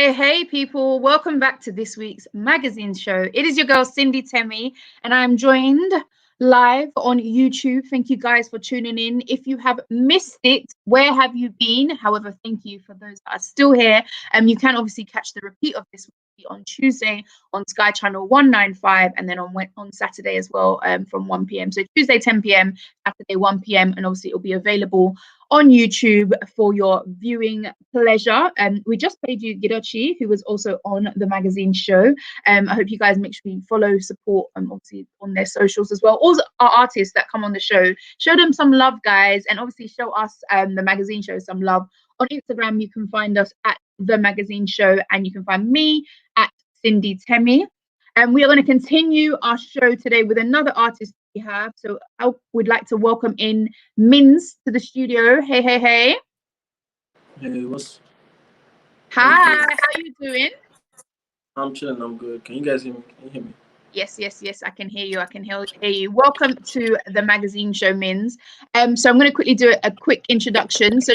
S1: Hey, people. Welcome back to this week's magazine show. It is your girl, Cindy Temi, and I'm joined live on YouTube. Thank you guys for tuning in. If you have missed it, where have you been? However, thank you for those that are still here. You can obviously catch the repeat of this on Tuesday on Sky Channel 195, and then on Saturday as well from 1 p.m. So Tuesday 10 p.m, Saturday 1 p.m, and obviously it'll be available on YouTube for your viewing pleasure. We just played you Gidochi, who was also on the magazine show. I hope you guys make sure you follow, support, obviously on their socials as well. All our artists that come on the show, show them some love, guys, and obviously show us the magazine show some love. On Instagram, you can find us at The Magazine Show, and you can find me at Cindy Temi. And we are going to continue our show today with another artist we have. So I would like to welcome in Mins to the studio. Hey.
S12: Hey, what's...
S1: Hi, how you doing?
S12: I'm chilling, I'm good. Can you guys hear me? Can you hear me?
S1: Yes, I can hear you. I can hear you. Welcome to the magazine show, Mins. So I'm going to quickly do a quick introduction. So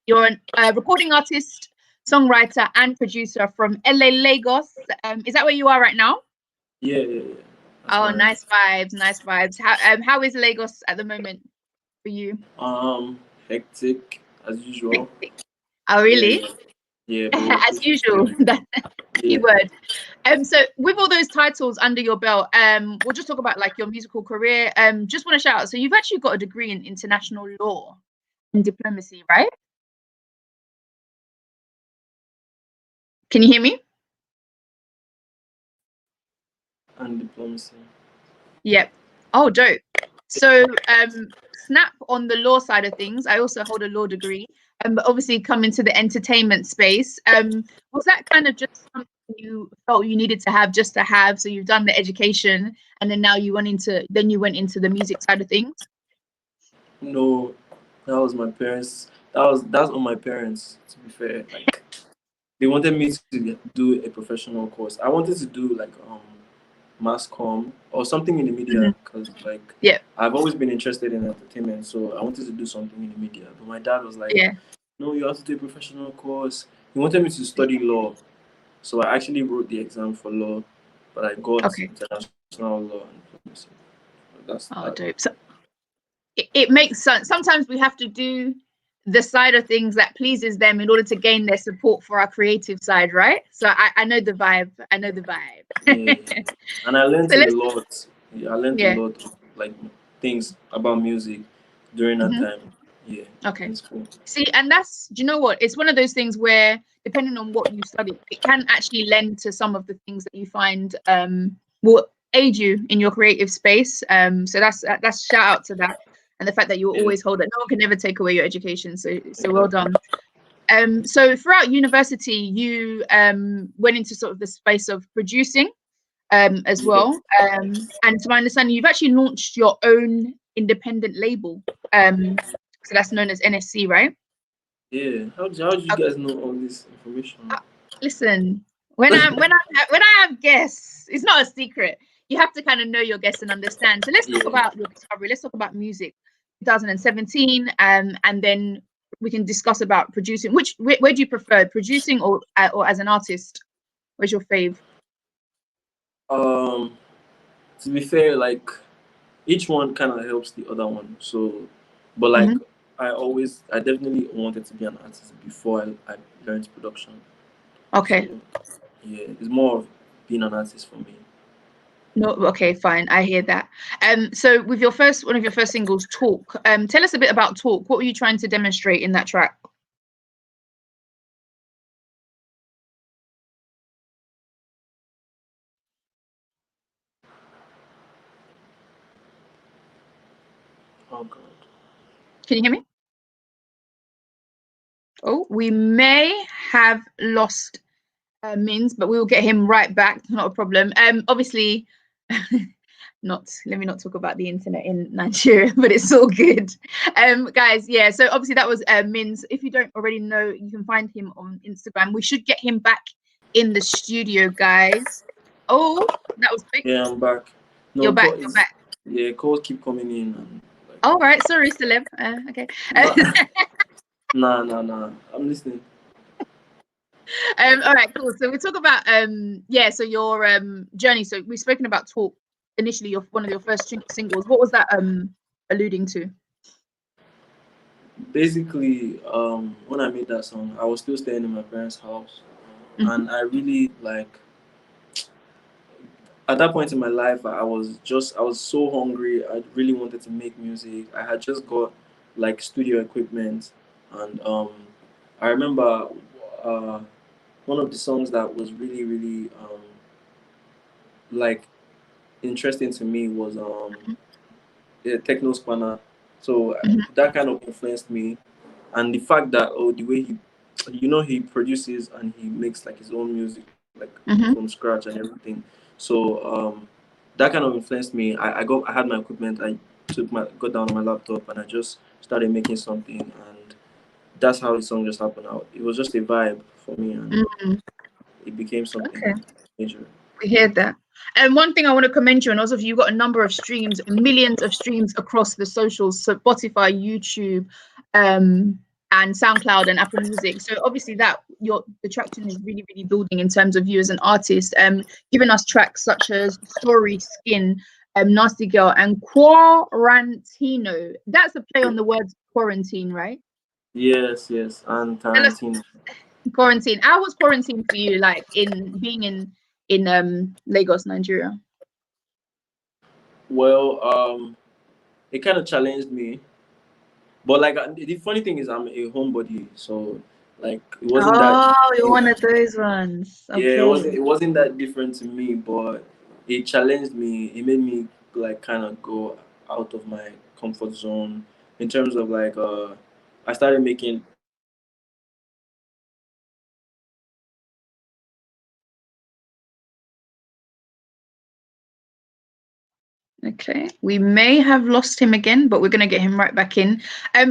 S1: you're a recording artist, songwriter, and producer from LA, Lagos. Is that where you are right now?
S12: Yeah.
S1: Oh, nice vibes. How is Lagos at the moment for you?
S12: Hectic as usual.
S1: Hectic. Oh, really?
S12: Yeah.
S1: As usual. That's the key word. So with all those titles under your belt, we'll just talk about like your musical career. Just want to shout out. So you've actually got a degree in international law and diplomacy, right? Can you hear me?
S12: And diplomacy.
S1: Yep. Oh, dope. So snap on the law side of things. I also hold a law degree. But obviously come into the entertainment space. Was that kind of just something you felt you needed to have just to have? So you've done the education, and then now you went into the music side of things?
S12: No, that was my parents. That's on my parents, to be fair. Like, they wanted me to do a professional course. I wanted to do like mass comm or something in the media, because I've always been interested in entertainment, so I wanted to do something in the media. But my dad was like, no, you have to do a professional course. He wanted me to study law, so I actually wrote the exam for law, but I got international law and diplomacy. That's
S1: dope. So it makes sense. Sometimes we have to do the side of things that pleases them in order to gain their support for our creative side, right? So I know the vibe.
S12: Yeah. And I learned a lot. I learned a lot of like things about music during that time. Yeah.
S1: Okay.
S12: It's cool.
S1: See, and do you know what? It's one of those things where depending on what you study, it can actually lend to some of the things that you find will aid you in your creative space. So that's shout out to that. And the fact that you always hold it. No one can ever take away your education. So well done. So throughout university, you went into sort of the space of producing as well. And to my understanding, you've actually launched your own independent label. So that's known as NSC, right?
S12: Yeah. How do you guys know all this information?
S1: Listen, when I have guests, it's not a secret. you have to kind of know your guests and understand. So let's talk about your discovery. Let's talk about music. 2017, and then we can discuss about producing. Where do you prefer, producing or as an artist? Where's your fave?
S12: To be fair, like each one kind of helps the other one. So, but like I definitely wanted to be an artist before I learned production.
S1: Okay.
S12: So, yeah, it's more of being an artist for me.
S1: No, okay, fine. I hear that. So with one of your first singles, Talk. Tell us a bit about Talk. What were you trying to demonstrate in that track?
S12: Oh God.
S1: Can you hear me? Oh, we may have lost Mins, but we will get him right back. Not a problem. Obviously, let me not talk about the internet in Nigeria, but it's all good. Guys, yeah, so obviously that was Mins. If you don't already know, you can find him on Instagram. We should get him back in the studio, guys. Oh, that was quick.
S12: Yeah, I'm back. No,
S1: you're back. You're back.
S12: Yeah, calls keep coming in. And, like,
S1: all right, sorry, celeb. Okay.
S12: Nah. I'm listening.
S1: All right, cool. So we talk about so your journey. So we've spoken about Talk initially, one of your first singles. What was that alluding to?
S12: Basically, when I made that song, I was still staying in my parents' house, and I really at that point in my life, I was so hungry. I really wanted to make music. I had just got like studio equipment, and I remember one of the songs that was really, really like interesting to me was Techno Spanner. So that kind of influenced me, and the fact that the way he produces and he makes like his own music like from scratch and everything. So that kind of influenced me. I had my equipment. I got down on my laptop and I just started making something, and that's how the song just happened out. It was just a vibe for me, and it became something major.
S1: We hear that. And one thing I want to commend you on, also, you've got a number of streams, millions of streams across the socials, so Spotify, YouTube, and SoundCloud and Apple Music. So obviously that the traction is really, really building in terms of you as an artist, giving us tracks such as Story, Skin, Nasty Girl, and Quarantino. That's a play on the word quarantine, right?
S12: Yes, and Tarantino.
S1: Quarantine. How was quarantine for you, like in being in Lagos, Nigeria?
S12: Well, it kind of challenged me, but like the funny thing is I'm a homebody, so like it wasn't that.
S1: Oh, you're one of those ones. Okay.
S12: Yeah, it wasn't that different to me, but it challenged me. It made me like kind of go out of my comfort zone in terms of like I started making.
S1: Okay, we may have lost him again, but we're going to get him right back in.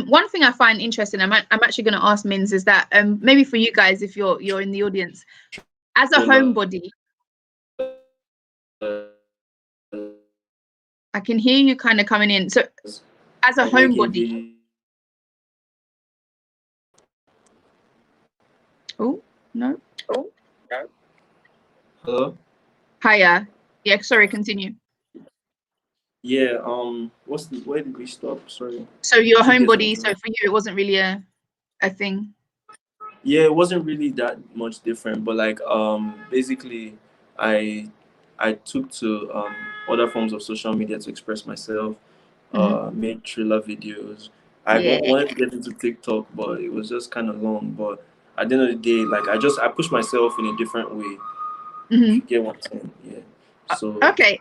S1: One thing I find interesting, I'm actually going to ask Mins, is that maybe for you guys, if you're in the audience, as a homebody, I can hear you kind of coming in. So, as a homebody, oh no,
S12: Hello.
S1: Hiya. Yeah, sorry. Continue.
S12: Yeah. Where did we stop? Sorry.
S1: So you're a homebody. So for you, it wasn't really a thing.
S12: Yeah, it wasn't really that much different, but like basically, I took to other forms of social media to express myself. Made thriller videos. I wanted to get into TikTok, but it was just kind of long. But at the end of the day, like I pushed myself in a different way. You get what I'm saying? Yeah. So
S1: okay.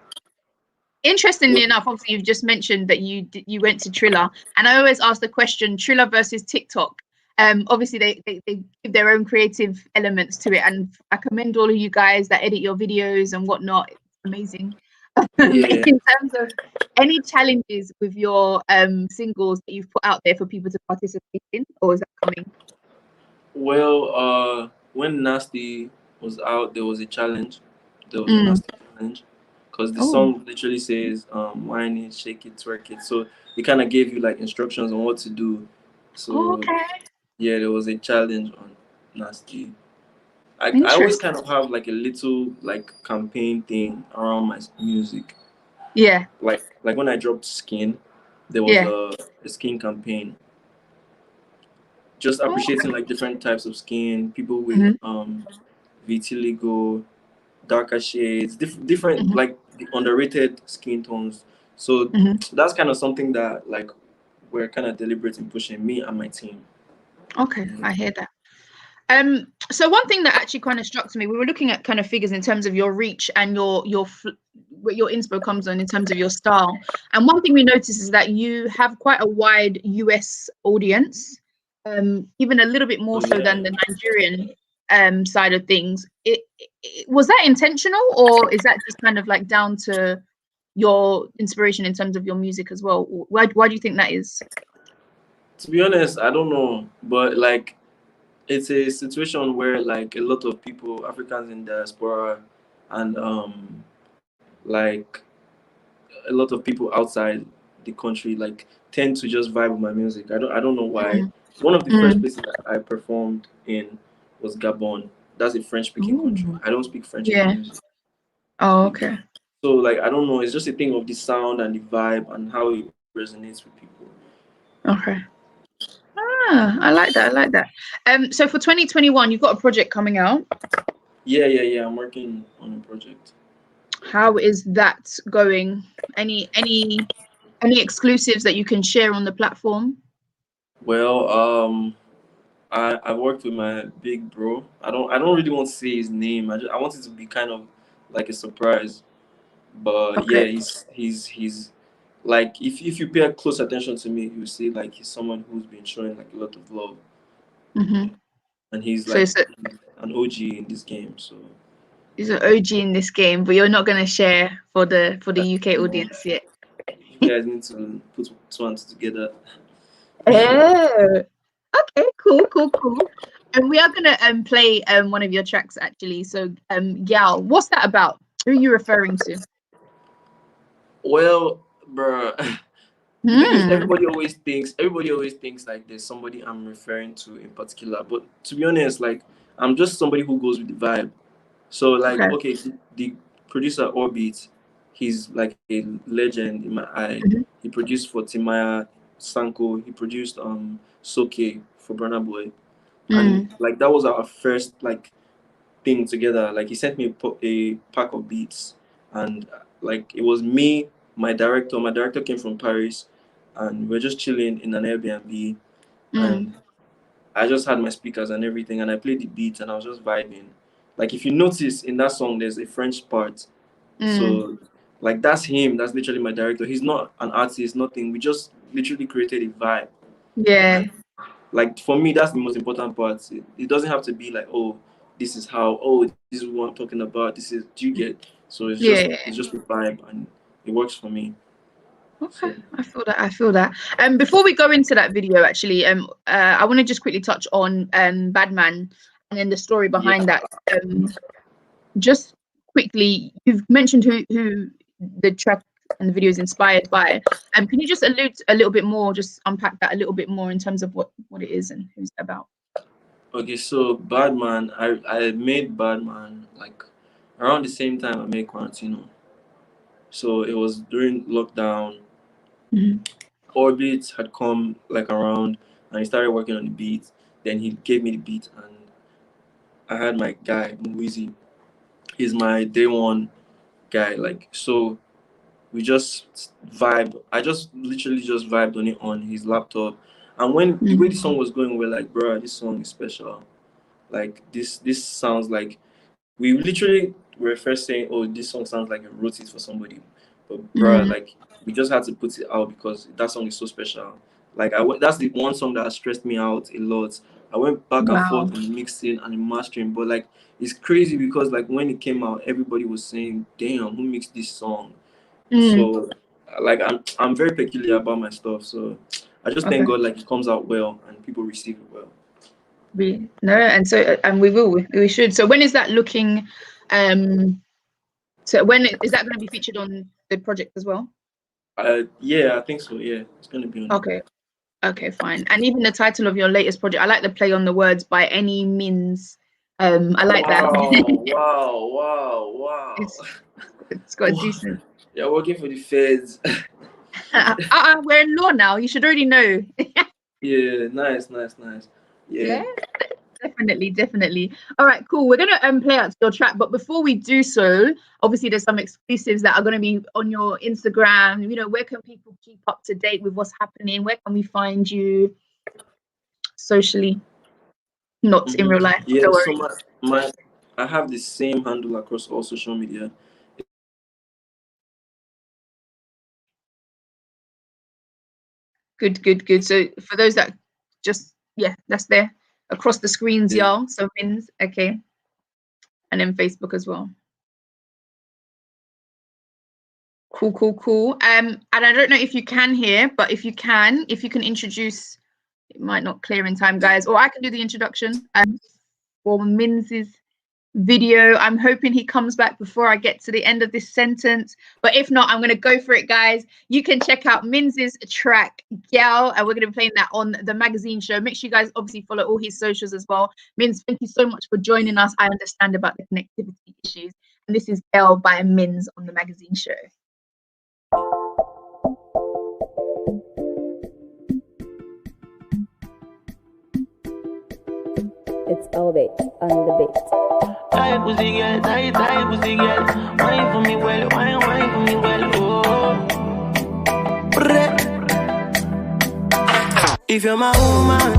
S1: Interestingly enough, obviously you've just mentioned that you went to Triller, and I always ask the question: Triller versus TikTok. Obviously they give their own creative elements to it, and I commend all of you guys that edit your videos and whatnot. It's amazing. In terms of any challenges with your singles that you've put out there for people to participate in, or is that coming?
S12: Well, when Nasty was out, there was a challenge. There was a Nasty challenge, because the
S1: Oh.
S12: song literally says whine it, shake it, twerk it. So it kind of gave you like instructions on what to do. So
S1: Okay.
S12: yeah, there was a challenge on Nasty. I always
S1: Interesting.
S12: kind of have like a little like campaign thing around my music.
S1: Yeah.
S12: Like when I dropped Skin, there was
S1: Yeah.
S12: a skin campaign. Just
S1: Oh,
S12: appreciating like different types of skin, people with
S1: Mhm.
S12: vitiligo, darker shades, different
S1: Mhm.
S12: like the underrated skin tones. So
S1: Mhm.
S12: that's kind of something that like we're kind of deliberate in pushing, me and my team.
S1: Okay, I hear that. So one thing that actually kind of struck me, we were looking at kind of figures in terms of your reach and what your inspo comes on in terms of your style. And one thing we noticed is that you have quite a wide US audience, even a little bit more so than the Nigerian side of things. Was that intentional, or is that just kind of like down to your inspiration in terms of your music as well? Why do you think that is?
S12: To be honest, I don't know, but like it's a situation where like a lot of people, Africans in diaspora, and like a lot of people outside the country like tend to just vibe with my music. I don't know why. One of the first places that I performed in was Gabon. That's a French speaking country. I don't speak French in my music.
S1: Oh, okay.
S12: So like I don't know, it's just a thing of the sound and the vibe and how it resonates with people.
S1: Okay. I like that. I like that. So for 2021, you've got a project coming out.
S12: Yeah. I'm working on a project.
S1: How is that going? Any exclusives that you can share on the platform?
S12: Well, I worked with my big bro. I don't really want to say his name. I want it to be kind of like a surprise. But
S1: Okay.
S12: yeah, he's like if you pay close attention to me, you see like he's someone who's been showing like a lot of love.
S1: Mm-hmm.
S12: And he's
S1: So
S12: like
S1: it's
S12: an OG in this game. So
S1: he's an OG in this game, but you're not gonna share for the UK
S12: no,
S1: audience yet.
S12: you guys need to put two and two together.
S1: Oh, okay, cool. And we are gonna play one of your tracks actually. So Gal, what's that about? Who are you referring to?
S12: Well, bruh, the thing is, everybody always thinks like there's somebody I'm referring to in particular. But to be honest, like I'm just somebody who goes with the vibe. So like, okay, the producer Orbit, he's like a legend in my eye. He produced for Timaya Sanko. He produced Soke for Burna Boy, and like that was our first like thing together. Like he sent me a pack of beats, and like it was me, my director. My director came from Paris, and we're just chilling in an Airbnb, and I just had my speakers and everything, and I played the beats, and I was just vibing. Like if you notice in that song, there's a French part, so like that's him. That's literally my director. He's not an artist, nothing. We just literally created a vibe.
S1: Yeah.
S12: Like for me, that's the most important part. It doesn't have to be like, oh, this is how, oh, this is what I'm talking about. This is, do you get? So it's just a vibe, and it works for me.
S1: Okay, I feel that. Before we go into that video, actually, I want to just quickly touch on Badman and then the story behind that. Just quickly, you've mentioned who the track and the video is inspired by. Can you just allude a little bit more, just unpack that a little bit more in terms of what it is and who's it about?
S12: Okay, so Badman, I made Badman like around the same time I made Quarantino. So it was during lockdown. Orbit had come like around, and he started working on the beat. Then he gave me the beat, and I had my guy Mwizi. He's my day one guy. Like so, we just vibe. I just literally just vibed on it on his laptop, and when the way the song was going, we're like, bro, this song is special. Like this sounds like we literally were first saying, oh, this song sounds like a wrote it for somebody, but bro, like we just had to put it out because that song is so special. Like that's the one song that stressed me out a lot. I went back and forth in the mixing and the mastering, but like it's crazy because like when it came out, everybody was saying, damn, who mixed this song? So like I'm very peculiar about my stuff, so I just thank God like it comes out well and people receive it well.
S1: And we should. So when is that looking So when is that going to be featured on the project as well?
S12: Yeah, I think so. Yeah, it's gonna be on.
S1: Okay. Okay, fine. And even the title of your latest project, I like the play on the words, by any means. I like that.
S12: Wow.
S1: It's got a decent.
S12: You're working for the feds.
S1: We're in law now. You should already know.
S12: Yeah, nice. Yeah.
S1: Definitely. All right, cool. We're gonna play out your track, but before we do so, obviously there's some exclusives that are gonna be on your Instagram. You know, where can people keep up to date with what's happening? Where can we find you socially? Not in real life.
S12: Yeah,
S1: Don't
S12: so
S1: worry.
S12: I have the same handle across all social media.
S1: Good. So for those that just that's there across the screens, y'all. So Mins, okay, and then Facebook as well. Cool. And I don't know if you can hear, but if you can introduce, it might not clear in time, guys, or I can do the introduction for Mins's video. I'm hoping he comes back before I get to the end of this sentence, but if not, I'm going to go for it, guys. You can check out Mins's track Gal, and we're going to be playing that on the magazine show. Make sure you guys obviously follow all his socials as well. Mins, thank you so much for joining us. I understand about the connectivity issues, and this is Gal by Mins on the magazine show.
S13: It's Elevate on the beat.
S14: Tight pussy girl, tight pussy girl. Wine for me well, wine for me well. Oh, if you're my woman,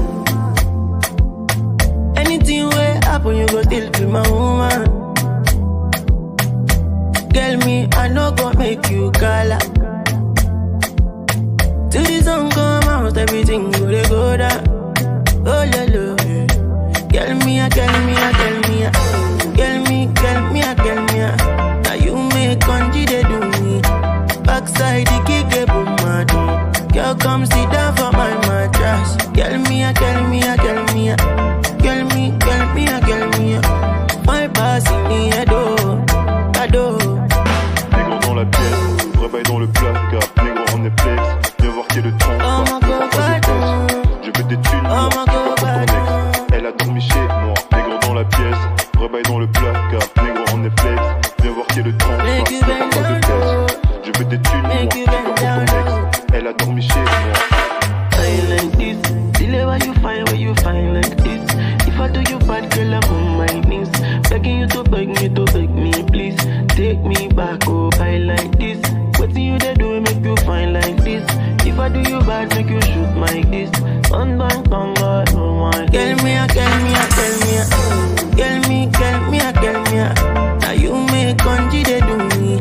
S14: anything will happen, you go tell to my woman. Tell me I no go make you call. Till the sun come out, everything go down. Oh la la. Tell me. Now you make country they do me. Backside the kick a boom mad. Girl come sit down for my mattress. Tell me. My pass in the head, cadeau.
S15: Négro dans la pièce, rebaille dans le placard. Négro en Netflix, viens voir qui est le temps.
S14: Oh my God,
S15: je veux des thunes,
S14: oh my God,
S15: ton ex. Elle a dormi chez moi. Négro dans la pièce, rebaille dans le placard. Négro en Netflix, viens voir qui est le temps. Je veux des thunes, moi, ton ex. Elle a dormi chez moi.
S14: I like this. Delay where you find like this. If I do you bad, girl, I'm on my knees. Begging you to beg me, please. Take me back, oh, I like this. What do you do, make you fine like this? If I do you bad, make you shoot my kiss. On bang, God, no one. Tell me. Now you make country, they do me.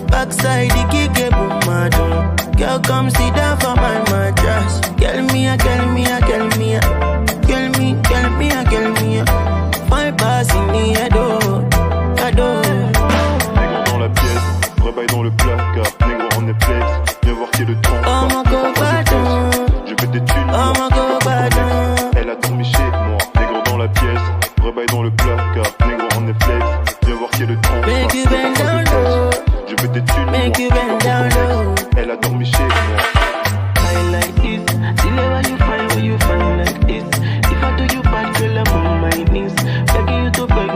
S14: Backside, the kick a boom, madam. Girl, come sit down for my mattress. Tell me. My pass in the head, cadeau.
S15: Négro dans la pièce, rebaille dans le placard. Négro en Netflix, viens voir qui est le temps.
S14: Oh my God,
S15: je veux des thunes,
S14: oh my God,
S15: elle a dormi chez moi. Négro dans la pièce, rebaille dans le placard. Négro en Netflix, viens voir qui est le temps.
S14: Make you bend down low.
S15: Je veux des thunes,
S14: make you bend down low.
S15: Elle a dormi chez moi.
S14: I like this. Delay where you find like this. If I do you bad, girl, I'm on my knees. Begging you to beg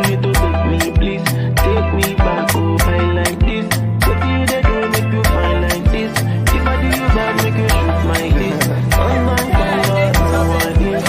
S14: me, please. Take me back, oh, I like this. What do you do, make you fine like this? If I do you bad, make you shoot my kiss. Oh my God, no one is.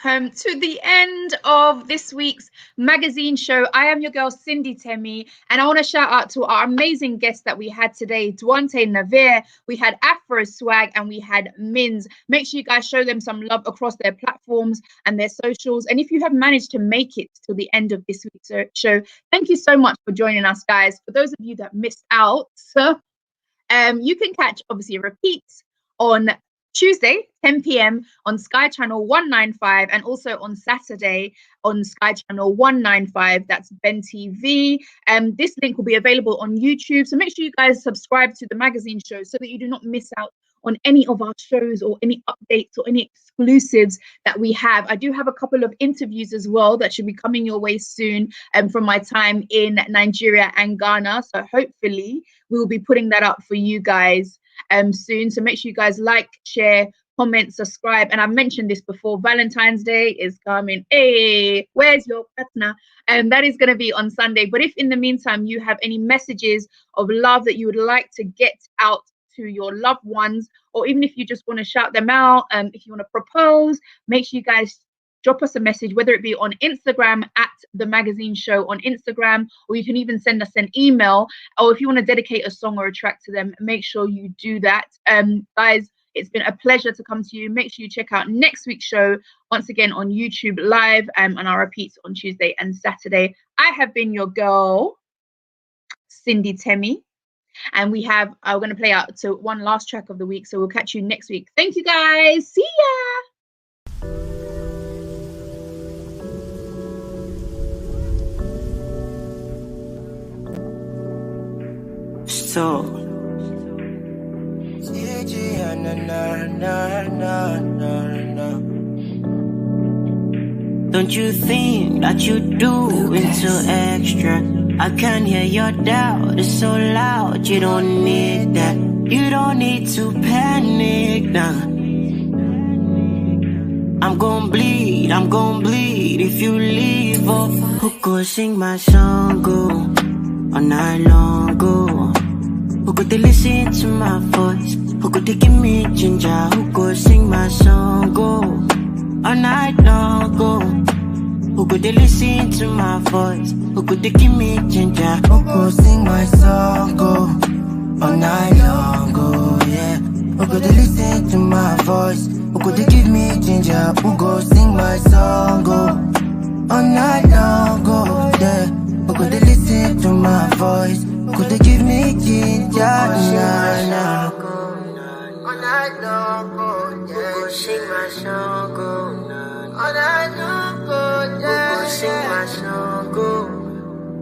S1: come to the end of this week's magazine show. I am your girl, Cindy Temi, and I want to shout out to our amazing guests that we had today, Duante Navir, we had Afro Swag, and we had Mins. Make sure you guys show them some love across their platforms and their socials. And if you have managed to make it to the end of this week's show, thank you so much for joining us, guys. For those of you that missed out, you can catch, obviously, a repeat on Tuesday, 10 p.m. on Sky Channel 195, and also on Saturday on Sky Channel 195. That's Ben TV. This link will be available on YouTube. So make sure you guys subscribe to the magazine show so that you do not miss out on any of our shows or any updates or any exclusives that we have. I do have a couple of interviews as well that should be coming your way soon from my time in Nigeria and Ghana. So hopefully we will be putting that up for you guys soon. So make sure you guys like, share, comment, subscribe. And I've mentioned this before, Valentine's Day is coming. Hey, where's your partner? And that is going to be on Sunday. But if in the meantime you have any messages of love that you would like to get out to your loved ones, or even if you just want to shout them out, if you want to propose, make sure you guys drop us a message, whether it be on Instagram at The Magazine Show on Instagram, or you can even send us an email, or if you want to dedicate a song or a track to them, make sure you do that. Guys, it's been a pleasure to come to you. Make sure you check out next week's show once again on YouTube Live, and our repeats on Tuesday and Saturday. I have been your girl, Cindy Temi, and we're going to play out to one last track of the week, so we'll catch you next week. Thank you, guys. See ya.
S6: So don't you think that you do into extra? I can hear your doubt, it's so loud. You don't need that. You don't need to panic now. I'm gon' bleed if you leave. Oh, who could sing my song, go all night long, go? Who could they listen to my voice? Who could they give me ginger? Who could sing my song, go all night long, go? Who could they listen to my voice? Who could they give me ginger? Who could sing my song, go all night long, go, yeah? Who could they listen to my voice? Who could they give me ginger? Who could sing my song, go all night long, go, yeah? Who could they listen to my voice? Who could they give me ginger? Nah, nah. All night long, go, yeah. Who could sing my song, go all night long, go, yeah. Who could sing my song, go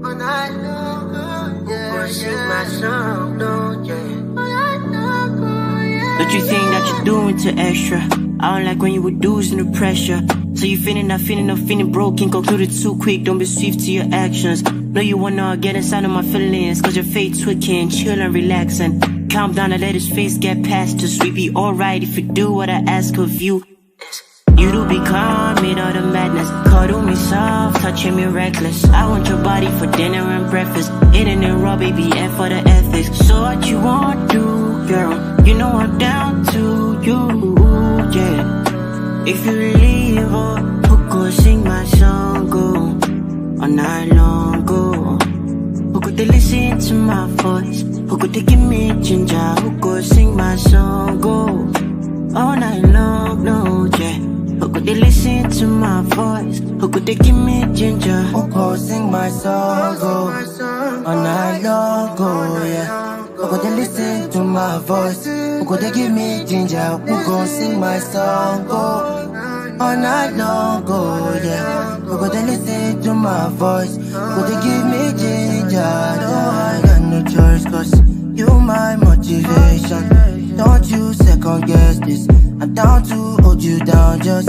S6: all night long, go, yeah. Who could sing my song, no, yeah. All night long, go, yeah. Don't you think that you're doing too extra? I don't like when you reducing the pressure. So you feeling broken, concluded too quick, don't be swift to your actions. No, you wanna get inside of my feelings, cause your fate twicking, chill and relax and calm down and let his face get past us. We be alright if you do what I ask of you. You do be calm in all the madness, cuddle me soft, touching me reckless. I want your body for dinner and breakfast, eating it raw, baby, and for the ethics. So what you want to do, girl? You know I'm down to you, yeah. If you leave, oh, who could sing my song, go all night long, go? Who could they listen to my voice? Who could they give me ginger? Who could sing my song, go all night long, no, yeah? Who could they listen to my voice? Who could they give me ginger? Who could sing my song, go all night long, go, yeah? Who could they listen to my voice? Who could they give me ginger? Who could sing my song, go all night long, go, yeah? Who could they listen to my voice? Who could they give me ginger? No, I got no choice, cause you my motivation. Don't you second guess this. I'm down to hold you down, just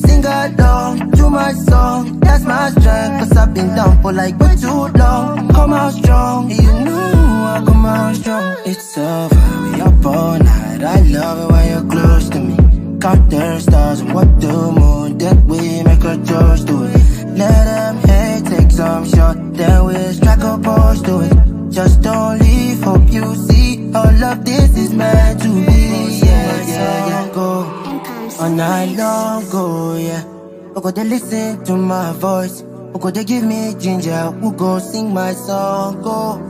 S6: sing along to my song. That's my strength, cause I've been down for like way too long. Come out strong, you know I come out strong. It's over, we up all night. I love it when you're close to me. Count the stars and what the moon, then we make a toast to it. Let them hate, take some shot, then we'll strike a pose to it. Just don't leave, hope you see all of this is meant to be. Yeah, yeah, yeah, go all night long, go, yeah.
S16: go they listen to my voice. Who go they give me ginger? Who go sing my song? Go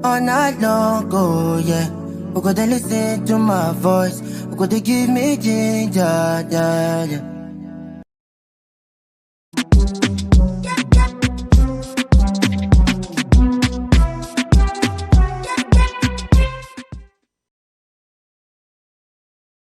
S16: all night long, go yeah. Who go they listen to my voice? Who go they give me ginger? Yeah, yeah.